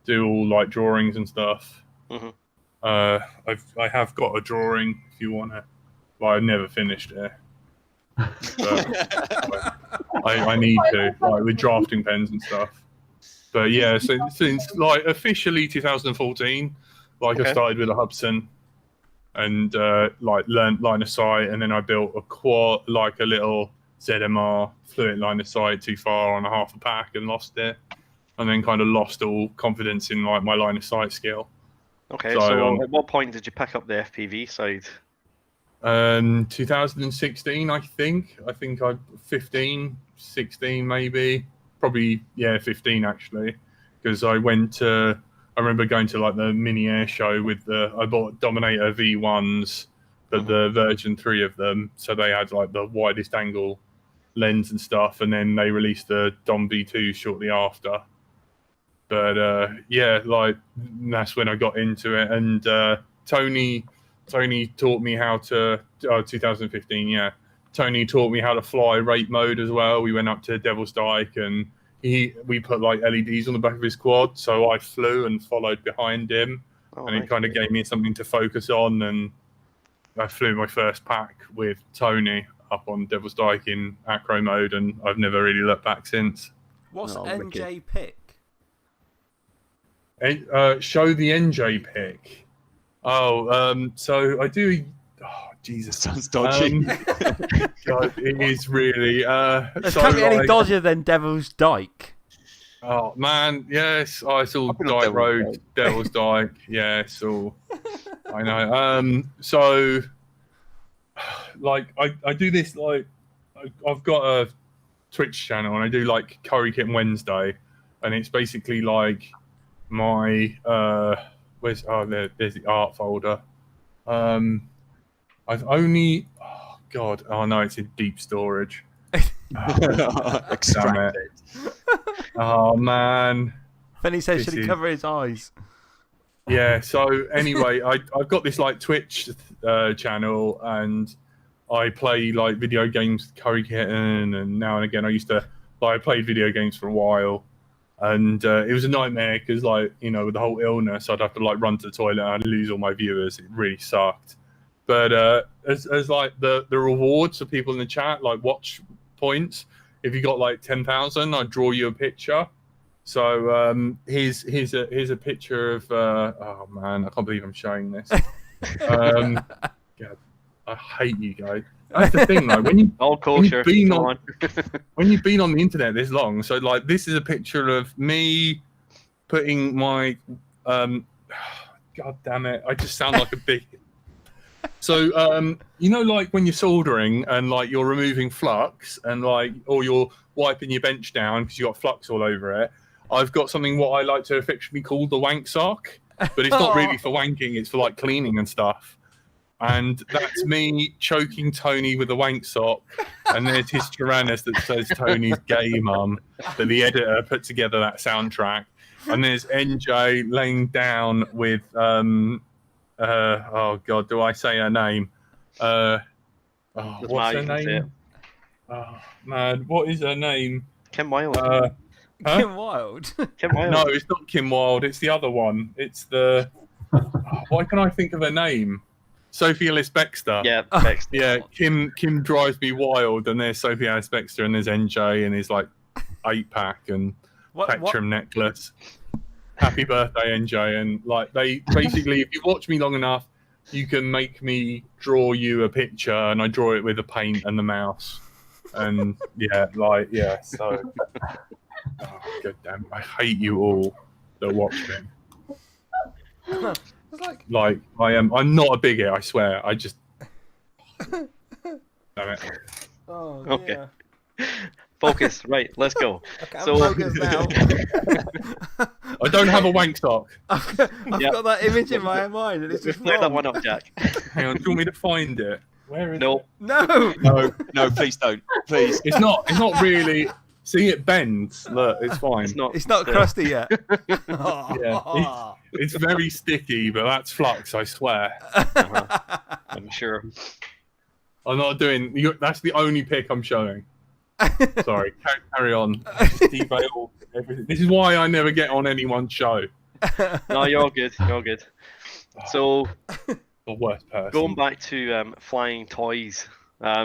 do all like drawings and stuff. I have got a drawing if you want it, but I never finished it. But, I need to, like with drafting pens and stuff. But yeah, so since like officially 2014. Like I started with a Hubsan and like learned line of sight, and then I built a quad, like a little ZMR, flew it line of sight too far on a half a pack and lost it, and then kind of lost all confidence in like my line of sight skill. Okay, so at what point did you pick up the FPV side? 2016, I think. I think I 15, 16 maybe. Probably, yeah, 15 actually. Because I remember going to like the mini air show I bought Dominator V1s, but the version 3 of them. So they had like the widest angle lens and stuff. And then they released the Dom V2 shortly after. But yeah, like that's when I got into it. And Tony taught me how to 2015, yeah. Tony taught me how to fly rate mode as well. We went up to Devil's Dyke and we put like LEDs on the back of his quad, so I flew and followed behind him, and it kind of gave me something to focus on. And I flew my first pack with Tony up on Devil's Dyke in acro mode, and I've never really looked back since. What's NJ pick? Show the NJ pick. So I do. Oh, Jesus, sounds dodgy. God, it is really. It can't be any dodgier than Devil's Dyke. Oh man, yes, it's all Dyke Road, Devil's Dyke. Yes, all. I know. So, like, I do this like, I've got a Twitch channel and I do like Curry Kit Wednesday, and it's basically like my there's the art folder. I've only it's in deep storage. Extract it. Oh man. Then he says, should he cover his eyes? Yeah, so anyway, I've got this like Twitch channel, and I play like video games, Curry Kitten, and now and again I played video games for a while. And it was a nightmare because, like, you know, with the whole illness, I'd have to like run to the toilet and I'd lose all my viewers. It really sucked. But as like the rewards for people in the chat, like watch points, if you got like 10,000, I'd draw you a picture. So here's a picture of oh man, I can't believe I'm showing this. God, I hate you guys. That's the thing, like when you've been on the internet this long, so like this is a picture of me putting my God damn it, I just sound like a big. So you know, like when you're soldering and like you're removing flux and like, or you're wiping your bench down because you got flux all over it. I've got something what I like to affectionately call the wank sock, but it's not really for wanking, it's for like cleaning and stuff. And that's me choking Tony with a wank sock, and there's his Tyrannus that says Tony's gay mum, that the editor put together that soundtrack. And there's NJ laying down with oh god, do I say her name? What's her name? Oh man, what is her name? Kim Wilde. Kim Wilde? Kim Wilde. No, it's not Kim Wilde, it's the other one. It's the why can I think of her name? Sophie Alice Bextor. Yeah, Bextor. Yeah, Kim drives me wild, and there's Sophie Alice Bextor, and there's NJ, and his like 8-pack and Spectrum necklace. Happy birthday, NJ! And like they basically, if you watch me long enough, you can make me draw you a picture, and I draw it with the paint and the mouse, and So, oh, god damn, I hate you all that watch me. Like I am. I'm not a bigot. I swear. I just. Damn it. Oh, okay. Focus. Right. Let's go. Focus now. I don't have a wank sock. I've got that image in my mind, and it's just clear that one up, Jack. Hang on. Do you want me to find it? Where is it? No, please don't. Please. It's not really. See, it bends. Look, it's fine. It's not crusty yet. Yeah, it's very sticky, but that's flux, I swear. I'm sure. I'm not doing. That's the only pic I'm showing. Sorry, carry on. Derail everything. This is why I never get on anyone's show. No, you're all good. You're all good. So, the worst person. Going back to flying toys, I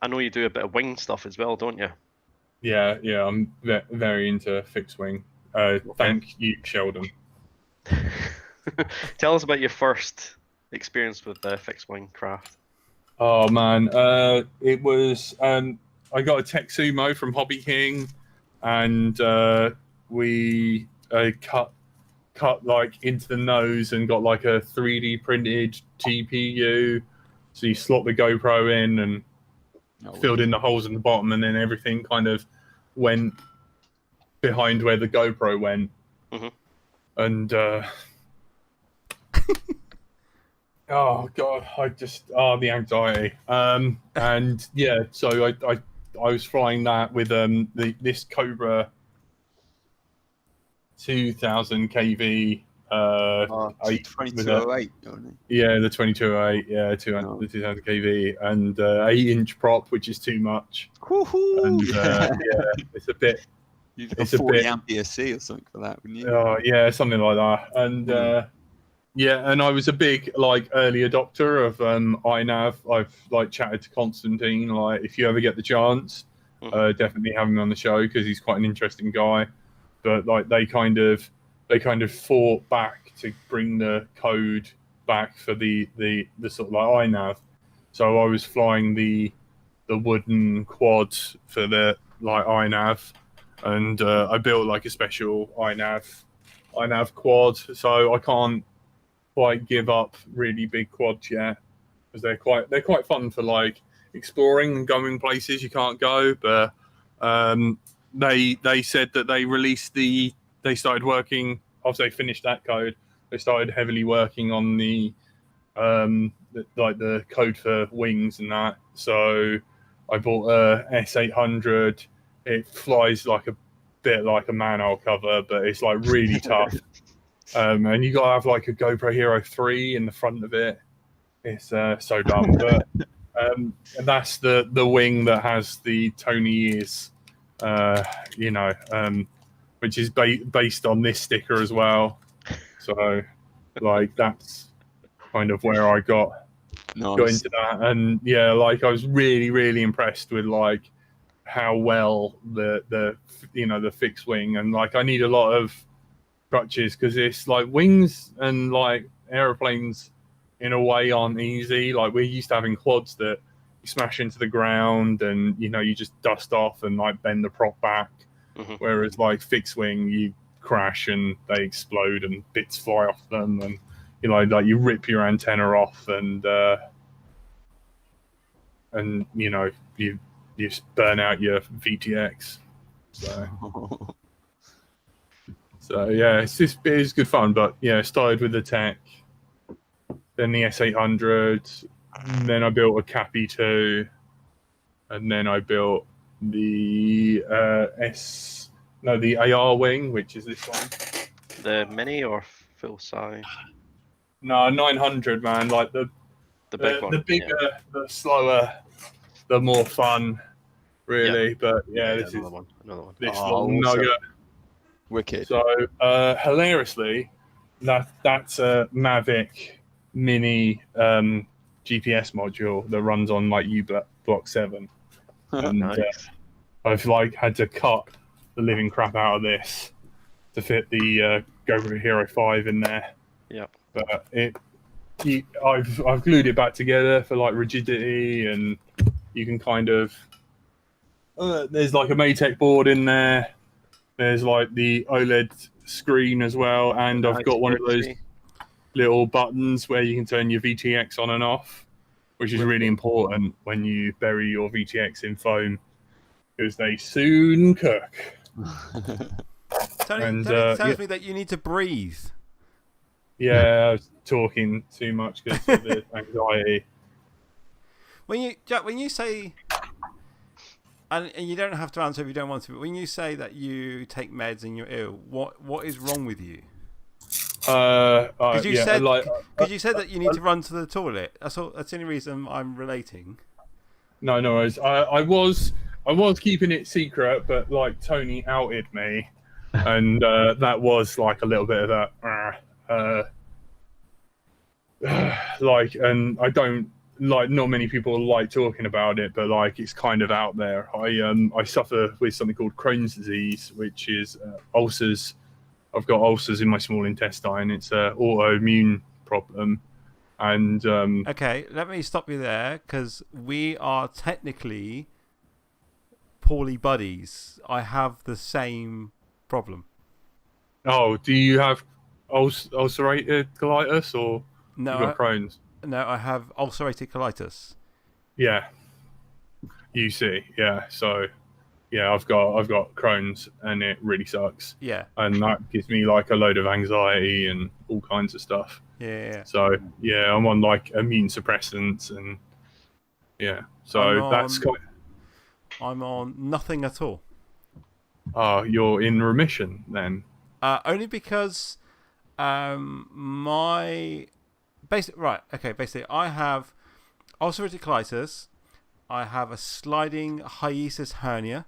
know you do a bit of wing stuff as well, don't you? Yeah, I'm very into fixed wing. Thank you, Sheldon. Tell us about your first experience with fixed wing craft. Oh man, it was I got a Texumo from Hobby King, and we cut like into the nose and got like a 3D printed TPU, So you slot the GoPro in and filled in the holes in the bottom, and then everything kind of went behind where the GoPro went. And oh god, the anxiety. And yeah, so I was flying that with this Cobra 2000 kV 2208, yeah, the 2208, yeah, 200, the 2000 kV, and 8-inch prop, which is too much. And yeah, it's a bit. You'd have 40 ampere C or something for that, wouldn't you? Oh yeah, something like that. And yeah, and I was a big early adopter of iNav. I've chatted to Constantine. If you ever get the chance, definitely have him on the show because he's quite an interesting guy. But they kind of fought back to bring the code back for the sort of iNav. So I was flying the wooden quad for the iNav, and I built a special iNav quad. So I can't quite give up really big quads yet because they're quite fun for exploring and going places you can't go. But they said that they started working after they finished that code. They started heavily working on the code for wings and that. So I bought a S800. It flies a bit like a manhole cover, but it's really tough. And you gotta have a GoPro Hero 3 in the front of it. It's so dumb, but and that's the wing that has the Tony ears, which is based on this sticker as well. So that's kind of where I got into that. And yeah, I was really, really impressed with how well the fixed wing, and I need a lot of crutches because it's wings and aeroplanes in a way aren't easy. We're used to having quads that you smash into the ground and you just dust off and bend the prop back, whereas fixed wing you crash and they explode and bits fly off them, and you rip your antenna off, and you burn out your VTX. So yeah, it's good fun. But yeah, started with the Tech, then the S800, then I built a Cappy 2, and then I built the the AR wing, which is this one. The mini or full size? No, 900, man. The big one. The bigger, the slower, the more fun, really. Yeah. But yeah, this is another one. This little nugget. Wicked. So hilariously, that's a Mavic Mini GPS module that runs on U Block 7, and nice. I've had to cut the living crap out of this to fit the GoPro Hero 5 in there. Yeah. But I've glued it back together for rigidity, and you can kind of there's a Matec board in there. There's the OLED screen as well, and I've got one of those little buttons where you can turn your VTX on and off, which is really important when you bury your VTX in foam because they soon cook. Tony tells me that you need to breathe. Yeah, I was talking too much because of the anxiety. Jack, when you say, and you don't have to answer if you don't want to, but when you say that you take meds and you're ill, what is wrong with you? Because you said that you need to run to the toilet. That's all. That's the only reason I'm relating. No worries. I was keeping it secret, but Tony outed me, and that was a little bit of that. And I don't not many people like talking about it, but it's kind of out there. I suffer with something called Crohn's disease, which is ulcers. I've got ulcers in my small intestine. It's an autoimmune problem. And okay, let me stop you there because we are technically poorly buddies. I have the same problem. Oh, do you have ulcerated colitis or no? You got Crohn's? No, I have ulcerative colitis. Yeah. UC. Yeah. So, yeah, I've got Crohn's, and it really sucks. Yeah. And that gives me like a load of anxiety and all kinds of stuff. Yeah. So yeah, I'm on like immune suppressants, and yeah. So I'm on nothing at all. Oh, you're in remission then? Only because basically I have ulcerative colitis, I have a sliding hiatus hernia,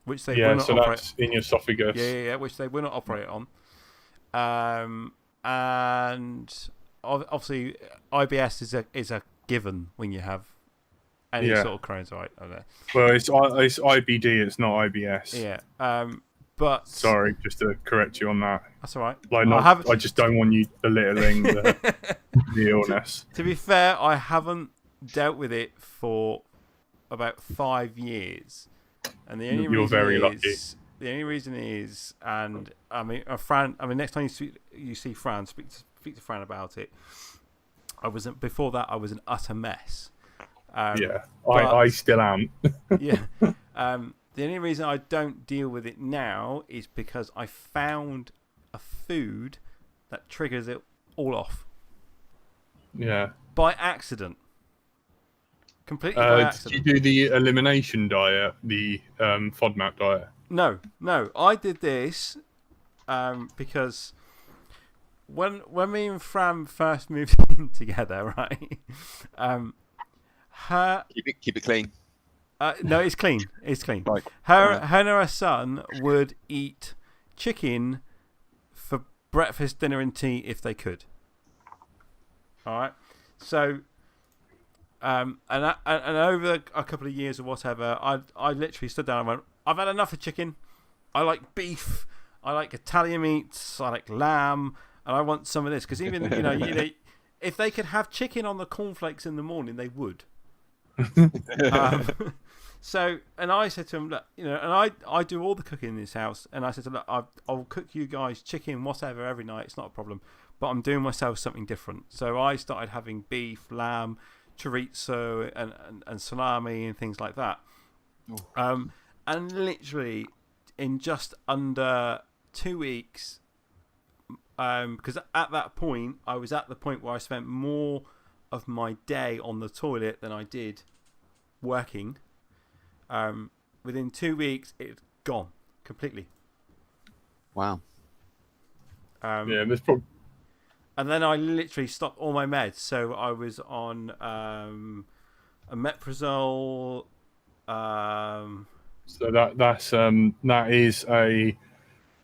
which they will not operate. That's in your esophagus. Yeah, which they will not operate on. And obviously IBS is a given when you have any sort of Crohn's, right? Well, it's IBD, it's not IBS. Yeah. But sorry, just to correct you on that. That's all right. Like, I just don't want you belittling the illness. To be fair, I haven't dealt with it for about 5 years, and the only reason very lucky. The only reason is, and I mean, Fran. I mean, next time you see Fran, speak to Fran about it. Before that. I was an utter mess. I still am. Yeah. The only reason I don't deal with it now is because I found a food that triggers it all off. Yeah. By accident. Completely by accident. Did you do the elimination diet, the FODMAP diet? No. I did this because when me and Fran first moved in together, right? Keep it clean. No, it's clean. It's clean. Right. Her and her son would eat chicken for breakfast, dinner, and tea if they could. All right. So, and over a couple of years or whatever, I literally stood down and went, I've had enough of chicken. I like beef. I like Italian meats. I like lamb, and I want some of this because even if they could have chicken on the cornflakes in the morning, they would. So, and I said to him, look, and I do all the cooking in this house, and I said to him, look, I'll cook you guys chicken, whatever, every night. It's not a problem, but I'm doing myself something different. So I started having beef, lamb, chorizo, and salami and things like that. And literally in just under 2 weeks, because at that point I was at the point where I spent more of my day on the toilet than I did working. Within 2 weeks, it's gone completely. Wow. There's probably. And then I literally stopped all my meds. So I was on a Metrazole. So that is a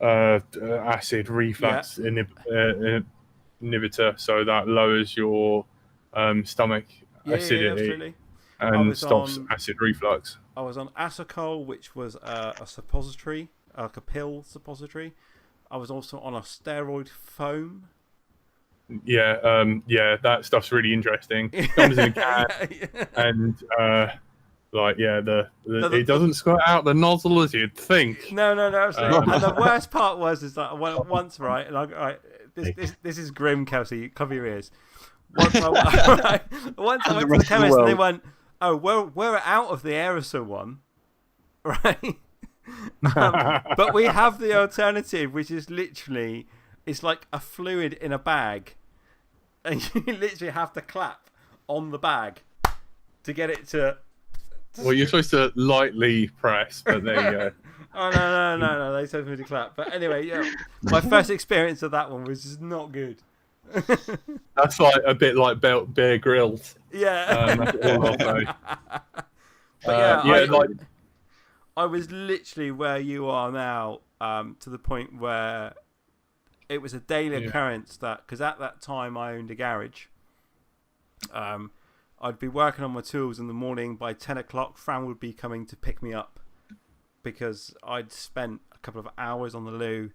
acid reflux inhibitor. So that lowers your stomach acidity and stops acid reflux. I was on Asacol, which was a suppository, like a pill suppository. I was also on a steroid foam. Yeah, that stuff's really interesting. It comes in a can, and it doesn't squirt out the nozzle as you'd think. No, absolutely. And the worst part was that I went once, right, and this is grim, Kelsey. Cover your ears. Once I went to the chemist, and they went, "Oh, we're out of the aerosol one, right?" But we have the alternative, which is literally, it's like a fluid in a bag, and you literally have to clap on the bag to get it to. Well, you're supposed to lightly press, but there you go. Oh no! They told me to clap. But anyway, yeah, my first experience of that one was just not good. That's like a bit like Bear Grylls. Yeah. That's all I'll say. But I was literally where you are now, to the point where it was a daily occurrence that, because at that time I owned a garage. I'd be working on my tools in the morning. By 10 o'clock, Fran would be coming to pick me up because I'd spent a couple of hours on the loo.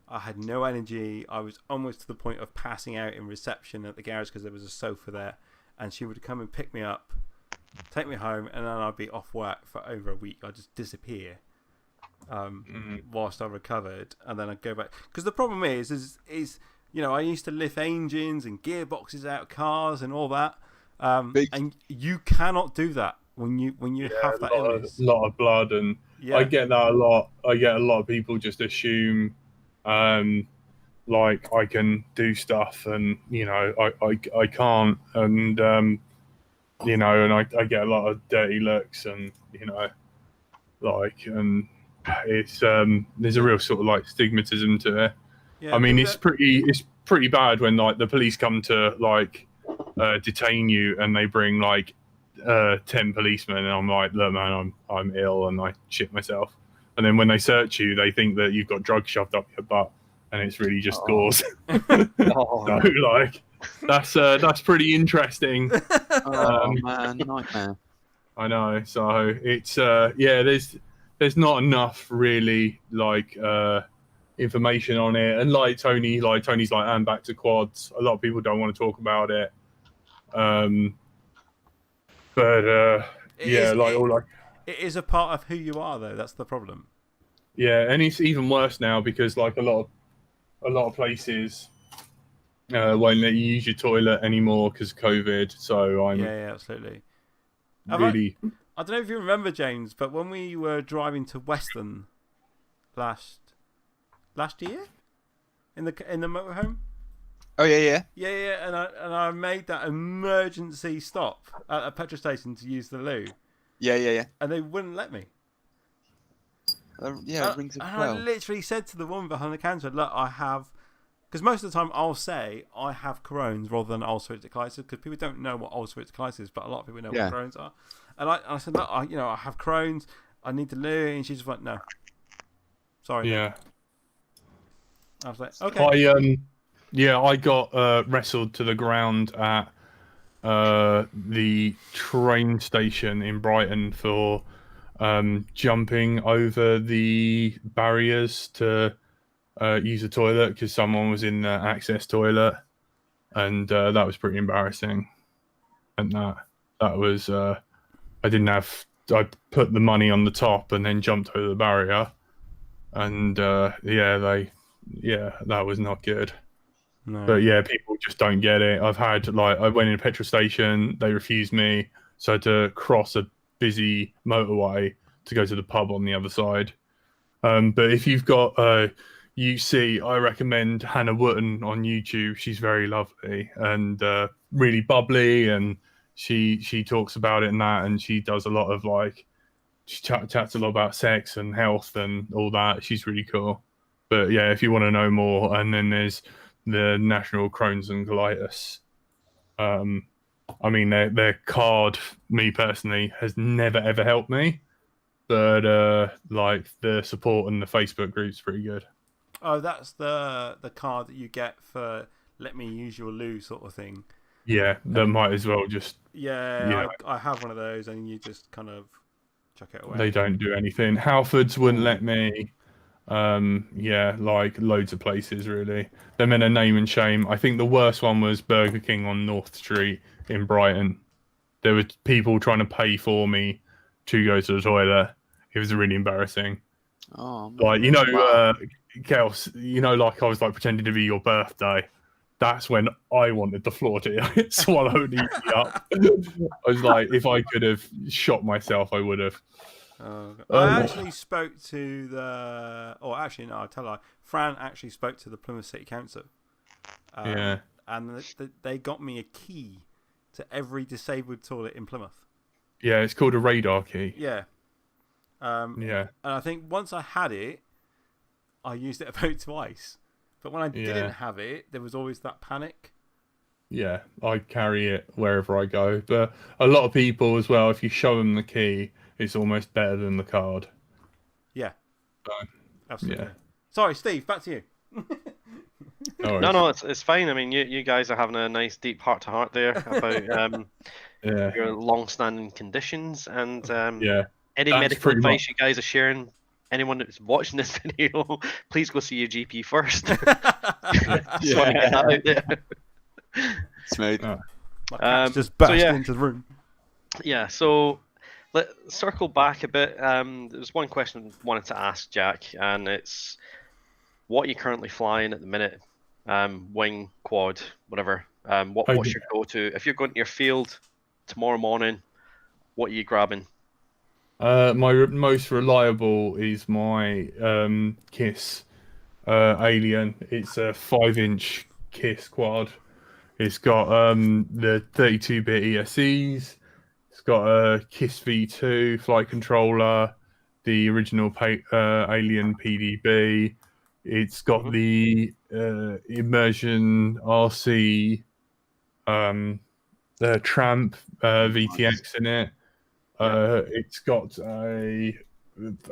I had no energy. I was almost to the point of passing out in reception at the garage because there was a sofa there. And she would come and pick me up, take me home, and then I'd be off work for over a week. I'd just disappear whilst I recovered, and then I'd go back. Because the problem is I used to lift engines and gearboxes out of cars and all that. And you cannot do that when you have that illness. A lot of blood, and I get that a lot. I get a lot of people just assume, like I can do stuff, and I can't, and and I get a lot of dirty looks, and and it's there's a real sort of like stigmatism to it. Yeah, I mean, it's pretty bad when like the police come to like detain you, and they bring like 10 policemen, and I'm like, look, man, I'm ill and I shit myself. And then when they search you, they think that you've got drugs shoved up your butt, and it's really just gauze. So like, that's pretty interesting. Man, nightmare. I know. So it's there's not enough really like information on it, and Tony's like, and back to quads. A lot of people don't want to talk about it. It is a part of who you are, though. That's the problem. Yeah, and it's even worse now because like a lot of places won't let you use your toilet anymore because of COVID. So I'm absolutely. Really, I don't know if you remember, James, but when we were driving to Weston last year in the motorhome. Oh yeah. And I made that emergency stop at a petrol station to use the loo. Yeah. And they wouldn't let me. It rings a bell. And I literally said to the woman behind the counter, "Look, I have," because most of the time I'll say I have Crohn's rather than ulcerative colitis, because people don't know what ulcerative colitis is, but a lot of people know what Crohn's are. And I said, "Look, I have Crohn's. I need the loo," and she's just like, "No, sorry." Yeah. I was like, "Okay." I got wrestled to the ground at the train station in Brighton for jumping over the barriers to use the toilet because someone was in the access toilet, and that was pretty embarrassing. And that was I put the money on the top and then jumped over the barrier, and that was not good. No. But yeah, people just don't get it. I've had I went in a petrol station, they refused me, so I had to cross a busy motorway to go to the pub on the other side. But if you've got UC, I recommend Hannah Wooten on YouTube. She's very lovely and really bubbly, and she talks about it and that, and she does a lot of she chats a lot about sex and health and all that. She's really cool. But yeah, if you want to know more, and then there's the National Crohn's and Colitis. I mean, their card, me personally, has never ever helped me, but the support in the Facebook group's pretty good. Oh, that's the card that you get for "let me use your loo" sort of thing. Yeah, that might as well just. Yeah. I have one of those, and you just kind of chuck it away. They don't do anything. Halfords wouldn't let me. Loads of places really. Them in a name and shame. I think the worst one was Burger King on North Street in Brighton. There were people trying to pay for me to go to the toilet. It was really embarrassing. Oh, man. Kelsey, I was pretending to be your birthday. That's when I wanted the floor to swallow me up. I was like, if I could have shot myself, I would have. I actually spoke to I'll tell you, Fran actually spoke to the Plymouth City Council. And they got me a key to every disabled toilet in Plymouth. Yeah, it's called a radar key. Yeah. And I think once I had it, I used it about twice. But when I didn't have it, there was always that panic. Yeah, I carry it wherever I go. But a lot of people as well, if you show them the key, it's almost better than the card. Yeah. Absolutely. Yeah. Sorry, Steve, back to you. No, it's fine. I mean, you guys are having a nice deep heart-to-heart there about your long-standing conditions and any medical advice you guys are sharing. Anyone that's watching this video, please go see your GP first. Just want to get that out there. Smooth. My cat's just bashed into the room. Yeah, so let's circle back a bit. There's one question I wanted to ask Jack, and it's what are you currently flying at the minute? wing, quad, whatever. What's your go-to? If you're going to your field tomorrow morning, what are you grabbing? My most reliable is my KISS Alien. It's a 5-inch KISS quad. It's got the 32-bit ESCs. It's got a KISS V2 flight controller, the original Alien PDB. It's got the Immersion RC Tramp VTX in it. It's got a.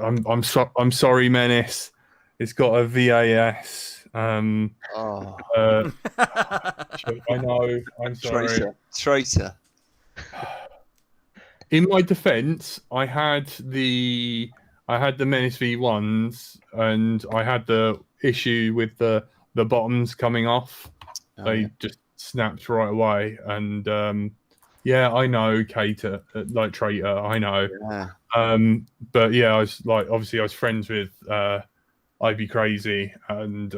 I'm sorry, Menace. It's got a VAS. I know. I'm sorry. Traitor. In my defense, I had the Menace V1s, and I had the issue with the bottoms coming off. They just snapped right away, and yeah, I know, traitor. I know. Yeah. But yeah, I was obviously I was friends with IB Crazy, and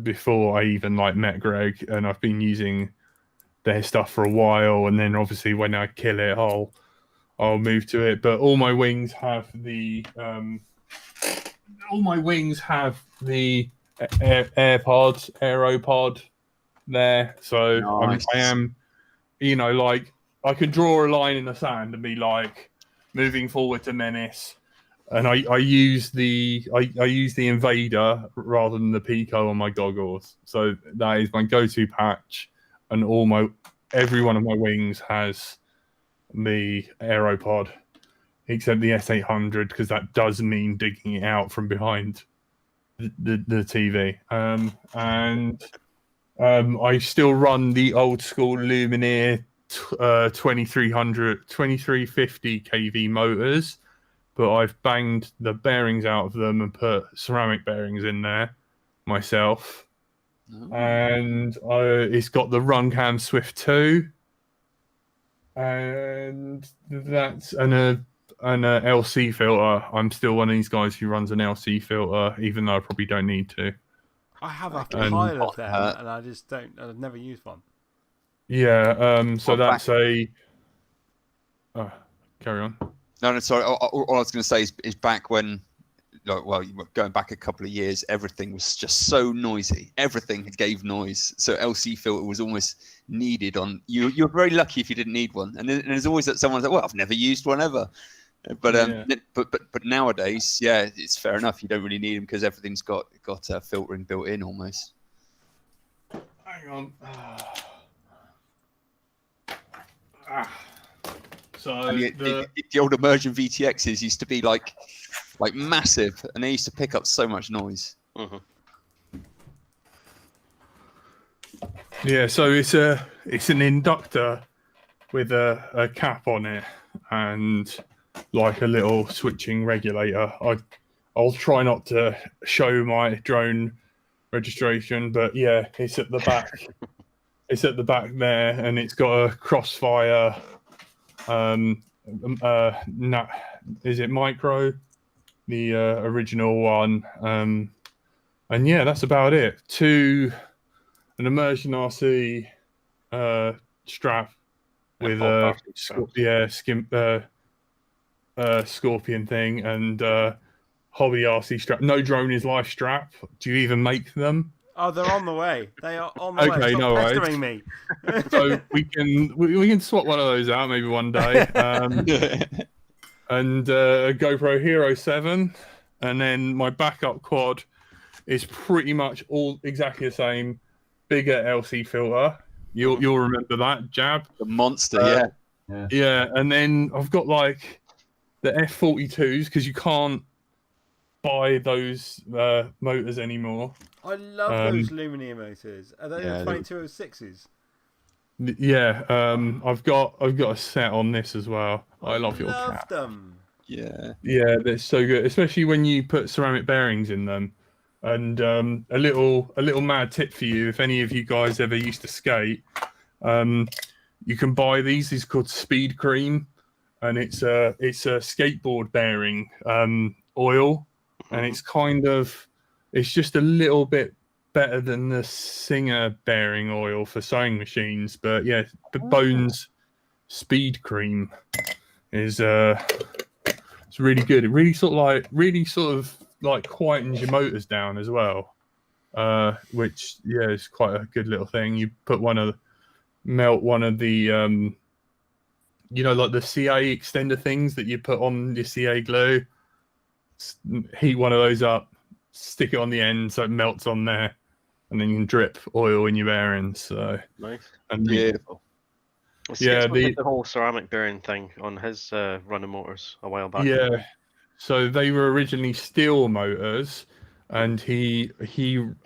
before I even met Greg, and I've been using their stuff for a while, and then obviously when I kill it, I'll move to it. But all my wings have the AeroPod there, so nice. I am, I can draw a line in the sand and be moving forward to Menace, and I use the Invader rather than the Pico on my goggles. So that is my go-to patch, and every one of my wings has the AeroPod, except the S800, because that does mean digging it out from behind the TV. I still run the old school Lumineer 2350 kV motors, but I've banged the bearings out of them and put ceramic bearings in there myself. And it's got the Runcam Swift 2, and that's an LC filter. I'm still one of these guys who runs an LC filter, even though I probably don't need to. I have a pile of them, and I just don't. I've never used one. Yeah. So that's a. Carry on. No, sorry. All I was going to say is back when, going back a couple of years, everything was just so noisy. Everything gave noise. So LC filter was almost needed on you. You're very lucky if you didn't need one. And then there's always that someone's like, well, I've never used one ever. But nowadays, yeah, it's fair enough. You don't really need them because everything's got filtering built in almost. Hang on. So the old immersion VTXs used to be like massive, and they used to pick up so much noise. Mm-hmm. Yeah, so it's an inductor with a cap on it and like a little switching regulator. I'll try not to show my drone registration, but yeah, it's at the back. It's at the back there, and it's got a Crossfire. Is it Micro? The original one. And yeah, that's about it. An immersion RC strap with a Scorpion thing, and hobby RC strap. No Droneislife strap. Do you even make them? Oh, they're on the way. They are on the way. Okay, no worries. Pestering me. So we can swap one of those out maybe one day. And a GoPro Hero 7, and then my backup quad is pretty much all exactly the same. Bigger LC filter. You'll remember that, Jab. The monster, yeah. And then I've got like the F42s, because you can't buy those motors anymore. I love those Lumineer motors. Are they the 2206s? Yeah, I've got a set on this as well. I love your cap. Them. Yeah, they're so good, especially when you put ceramic bearings in them. And a little mad tip for you: if any of you guys ever used to skate, you can buy these. It's called Speed Cream, and it's a skateboard bearing oil. and it's just a little bit better than the Singer bearing oil for sewing machines. But yeah, the Bones Speed Cream is it's really good. It really sort of like quietens your motors down as well. Which is quite a good little thing. You put melt one of the like the CA extender things that you put on your CA glue, heat one of those up, stick it on the end so it melts on there, and then you can drip oil in your bearings. So nice. And beautiful. The whole ceramic bearing thing on his running motors a while back. Yeah, so they were originally steel motors, and he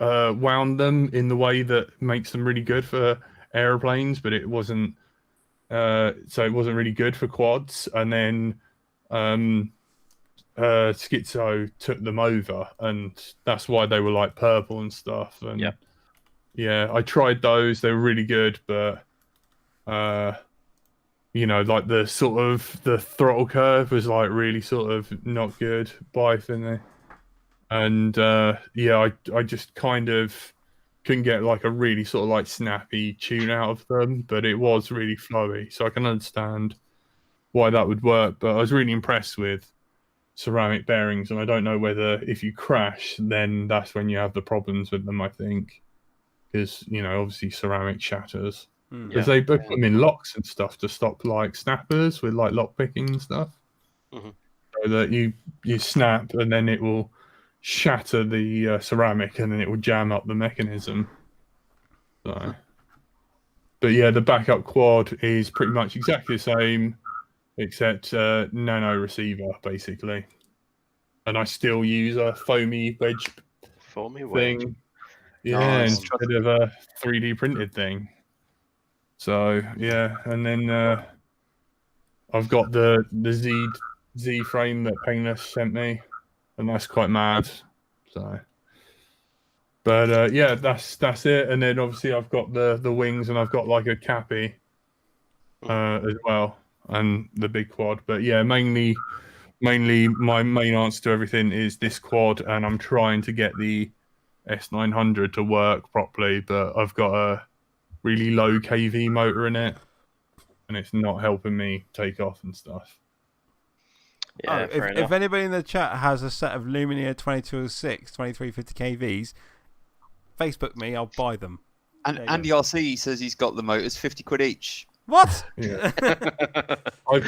wound them in the way that makes them really good for aeroplanes, but it wasn't. So it wasn't really good for quads, and then Schizo took them over, and that's why they were like purple and stuff. And I tried those; they were really good, but like the sort of the throttle curve was like really sort of not good by Finley, and I just kind of couldn't get like a really sort of like snappy tune out of them, but it was really flowy, so I can understand why that would work. But I was really impressed with ceramic bearings, and I don't know whether if you crash, then that's when you have the problems with them. I think because obviously ceramic shatters. Because they put them in locks and stuff to stop like snappers with like lock picking and stuff, so that you snap and then it will shatter the ceramic and then it will jam up the mechanism. So, but yeah, the backup quad is pretty much exactly the same, except nano receiver basically, and I still use a foamy wedge thing. Yeah, instead of a 3D printed thing. So yeah, and then I've got the Z frame that Painless sent me, and that's quite mad. So, but that's it. And then obviously I've got the wings, and I've got like a cappy as well, and the big quad. But yeah, mainly my main answer to everything is this quad, and I'm trying to get the S900 to work properly, but I've got a really low kV motor in it, and it's not helping me take off and stuff. Yeah, if anybody in the chat has a set of Lumineer 2206 2350 kVs, Facebook me, I'll buy them. And Andy RC says he's got the motors, 50 quid each. What? Yeah.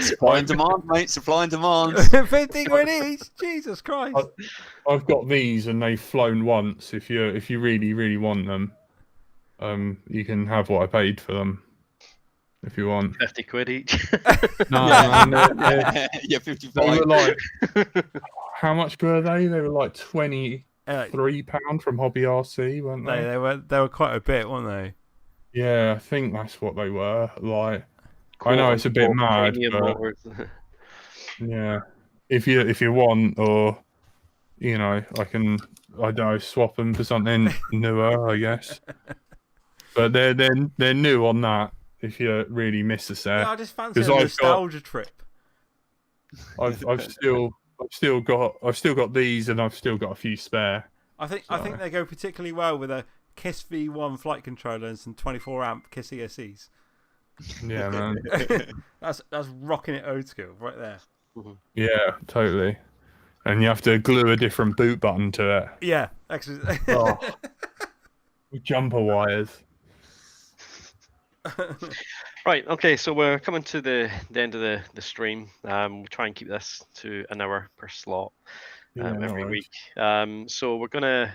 Supply and demand, mate. Supply and demand. 50 quid each? Jesus Christ. I've got these, and they've flown once. If you really, really want them, you can have what I paid for them. If you want 50 quid each. No, yeah, 55. They were like, how much were they? They were like £23 from Hobby RC, weren't they? They were quite a bit, weren't they? Yeah, I think that's what they were. Like, I know it's a bit mad, but yeah, if you want, or I don't know, swap them for something newer, I guess. But they're new on that. If you really miss the set, yeah, I just fancy a nostalgia trip. I've still got these, and I've still got a few spare. I think they go particularly well with a KISS V1 flight controller and some 24 amp KISS ESCs. Yeah, man. that's rocking it old school right there. Yeah, totally. And you have to glue a different boot button to it. Yeah, actually. With jumper wires. Right, okay, so we're coming to the end of the stream. We'll try and keep this to an hour per slot every week. So we're going to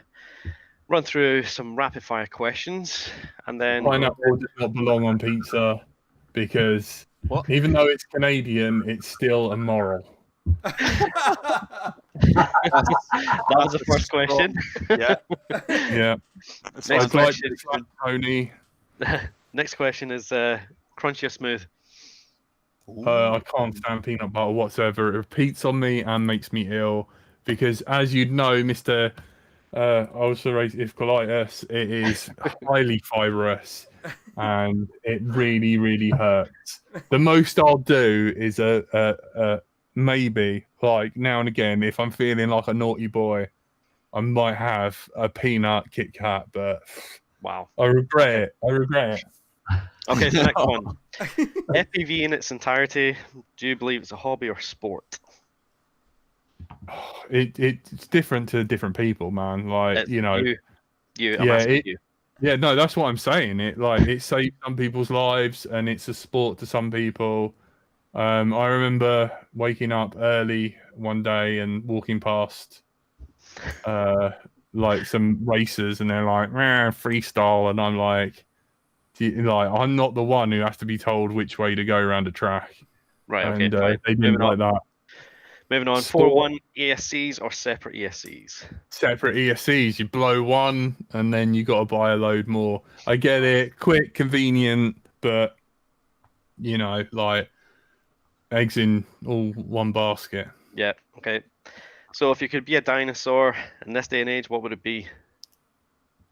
run through some rapid fire questions, and then pineapple does not belong on pizza because even though it's Canadian, it's still immoral. That was the first question. Yeah. Next question. Tony. Next question is crunchy or smooth? I can't stand peanut butter whatsoever. It repeats on me and makes me ill because, as you'd know, Mr. Ulcerative colitis, it is highly fibrous and it really, really hurts. The most I'll do is a maybe like now and again, if I'm feeling like a naughty boy, I might have a peanut Kit Kat, but wow, I regret it. I regret it. Okay, so next one. FPV in its entirety, do you believe it's a hobby or sport? It's different to different people, man. Like, It's you know, I'm asking you. Yeah, no, that's what I'm saying. It saves some people's lives, and it's a sport to some people. I remember waking up early one day and walking past like some racers, and they're like freestyle, and I'm like, I'm not the one who has to be told which way to go around a track. Right. Okay. And Fine. they didn't like that. Moving on. 4-1 ESCs or separate ESCs? Separate ESCs. You blow one, and then you got to buy a load more. I get it, quick, convenient, but you know, like eggs in all one basket. Yeah. Okay. So if you could be a dinosaur in this day and age, what would it be?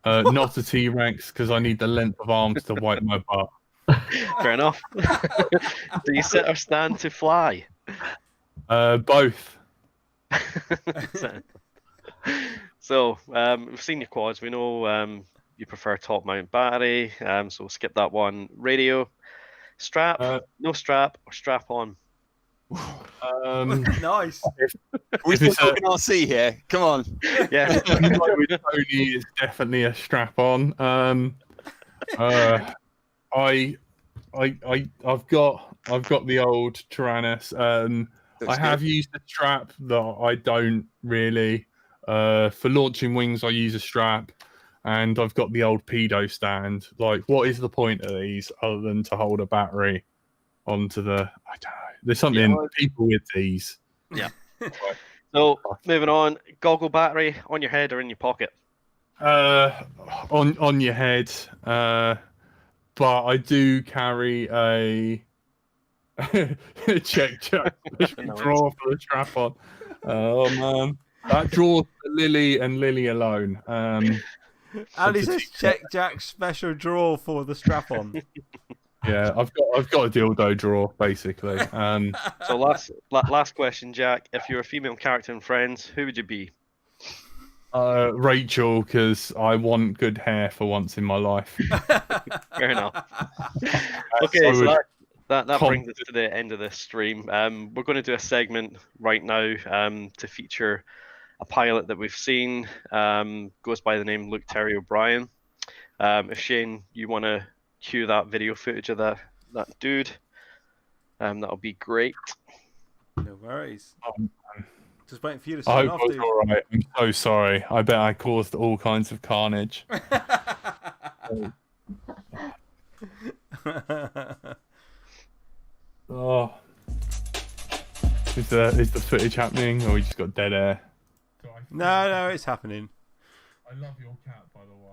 Not a T-Rex, because I need the length of arms to wipe my butt. Fair enough. Do you sit or stand to fly? Both. So we've seen your quads. We know you prefer top mount battery, so we'll skip that one. Radio, strap, no strap, or strap on? Nice. We're still talking RC here. Come on. Yeah. With Tony, it's definitely a strap on. I've got the old Tyrannus. I have used a strap that I don't really. For launching wings, I use a strap, and I've got the old pedo stand. Like, what is the point of these other than to hold a battery onto the? I don't know. There's something people with these. Yeah. So moving on, goggle battery on your head or in your pocket? On your head. But I do carry a check drawer for the strap on. Oh man, that draws for Lily and Lily alone. Ali says check Jack's special drawer for the strap on. Yeah, I've got a dildo drawer basically. So last question, Jack. If you're a female character in Friends, who would you be? Rachel, because I want good hair for once in my life. Fair enough. Okay, so that brings us to the end of this stream. We're going to do a segment right now to feature a pilot that we've seen. Goes by the name Luke Terry O'Brien. If Shane, you want to cue that video footage of that dude, that'll be great. No worries. Just waiting for you to I sign hope off, it's all right. I'm so sorry. I bet I caused all kinds of carnage. Oh, is the footage happening, or we just got dead air? No, it's happening. I love your cat, by the way.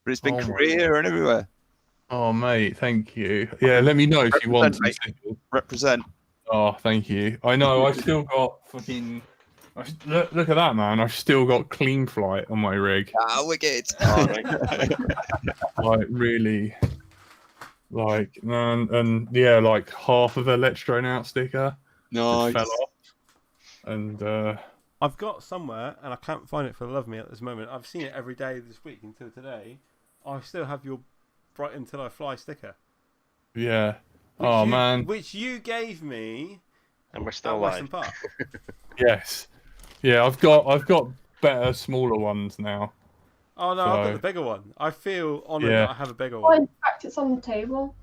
but it's been Korea and everywhere. Oh, mate, thank you. Yeah, let me know if you want to. Represent. Oh, thank you. I know. I've still got fucking. Look at that, man. I've still got clean flight on my rig. Ah, wicked. Oh, nice. Like, really. Like, man. And yeah, like half of a Let's Drone Out sticker just fell off. And I've got somewhere, and I can't find it for the love of me at this moment. I've seen it every day this week until today. I still have your Bright Until I Fly sticker. Yeah. Man. Which you gave me. And we're still alive. Yes. Yeah, I've got better, smaller ones now. Oh no, I've got the bigger one. I feel honoured that I have a bigger one. Oh, in fact, it's on the table.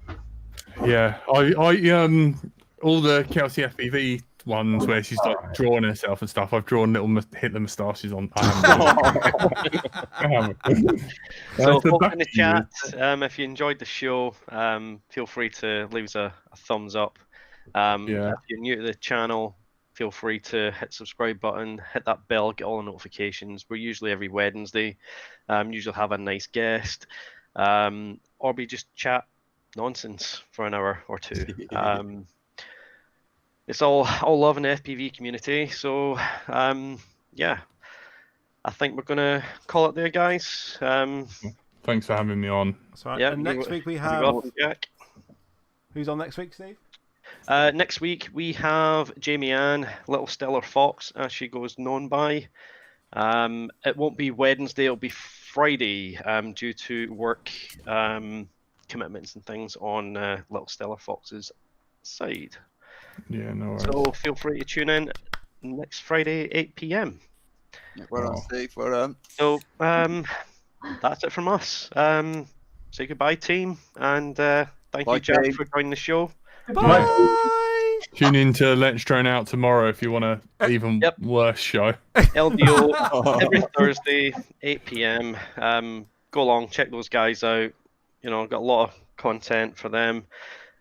Yeah, I all the Kelsey FPV ones where she's like drawing herself and stuff. I've drawn little Hitler moustaches on. So, folk in the chat, if you enjoyed the show, feel free to leave us a thumbs up. If you're new to the channel, feel free to hit subscribe button, hit that bell, get all the notifications. We're usually every Wednesday. Usually have a nice guest, or we just chat nonsense for an hour or two. It's all love in the FPV community. So yeah, I think we're gonna call it there, guys. Thanks for having me on. That's right. Yeah, and next week we have Jack. Who's on next week, Steve? Next week we have Jamie Ann, Little Stellar Fox, as she goes known by. It won't be Wednesday; it'll be Friday, due to work commitments and things on Little Stellar Fox's side. Yeah, no worries. So feel free to tune in next Friday, 8 p.m. Well done, Steve. Well done. So that's it from us. Say goodbye, team, and thank you, Jack, for joining the show. Bye. Tune in to Let's Drone Out tomorrow if you want an even worse show. LDO every Thursday, 8 p.m. Go along, check those guys out. You know, got a lot of content for them,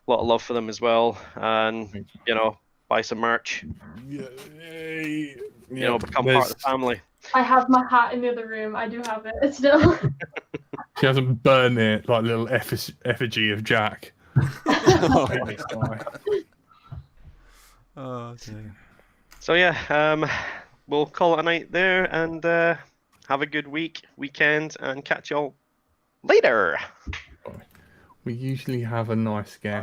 a lot of love for them as well, and you know, buy some merch. You know, become part of the family. I have my hat in the other room. I do have it still. She hasn't burned it like a little effigy of Jack. Oh dear. So yeah, we'll call it a night there, and have a good weekend, and catch y'all later. We usually have a nice guest.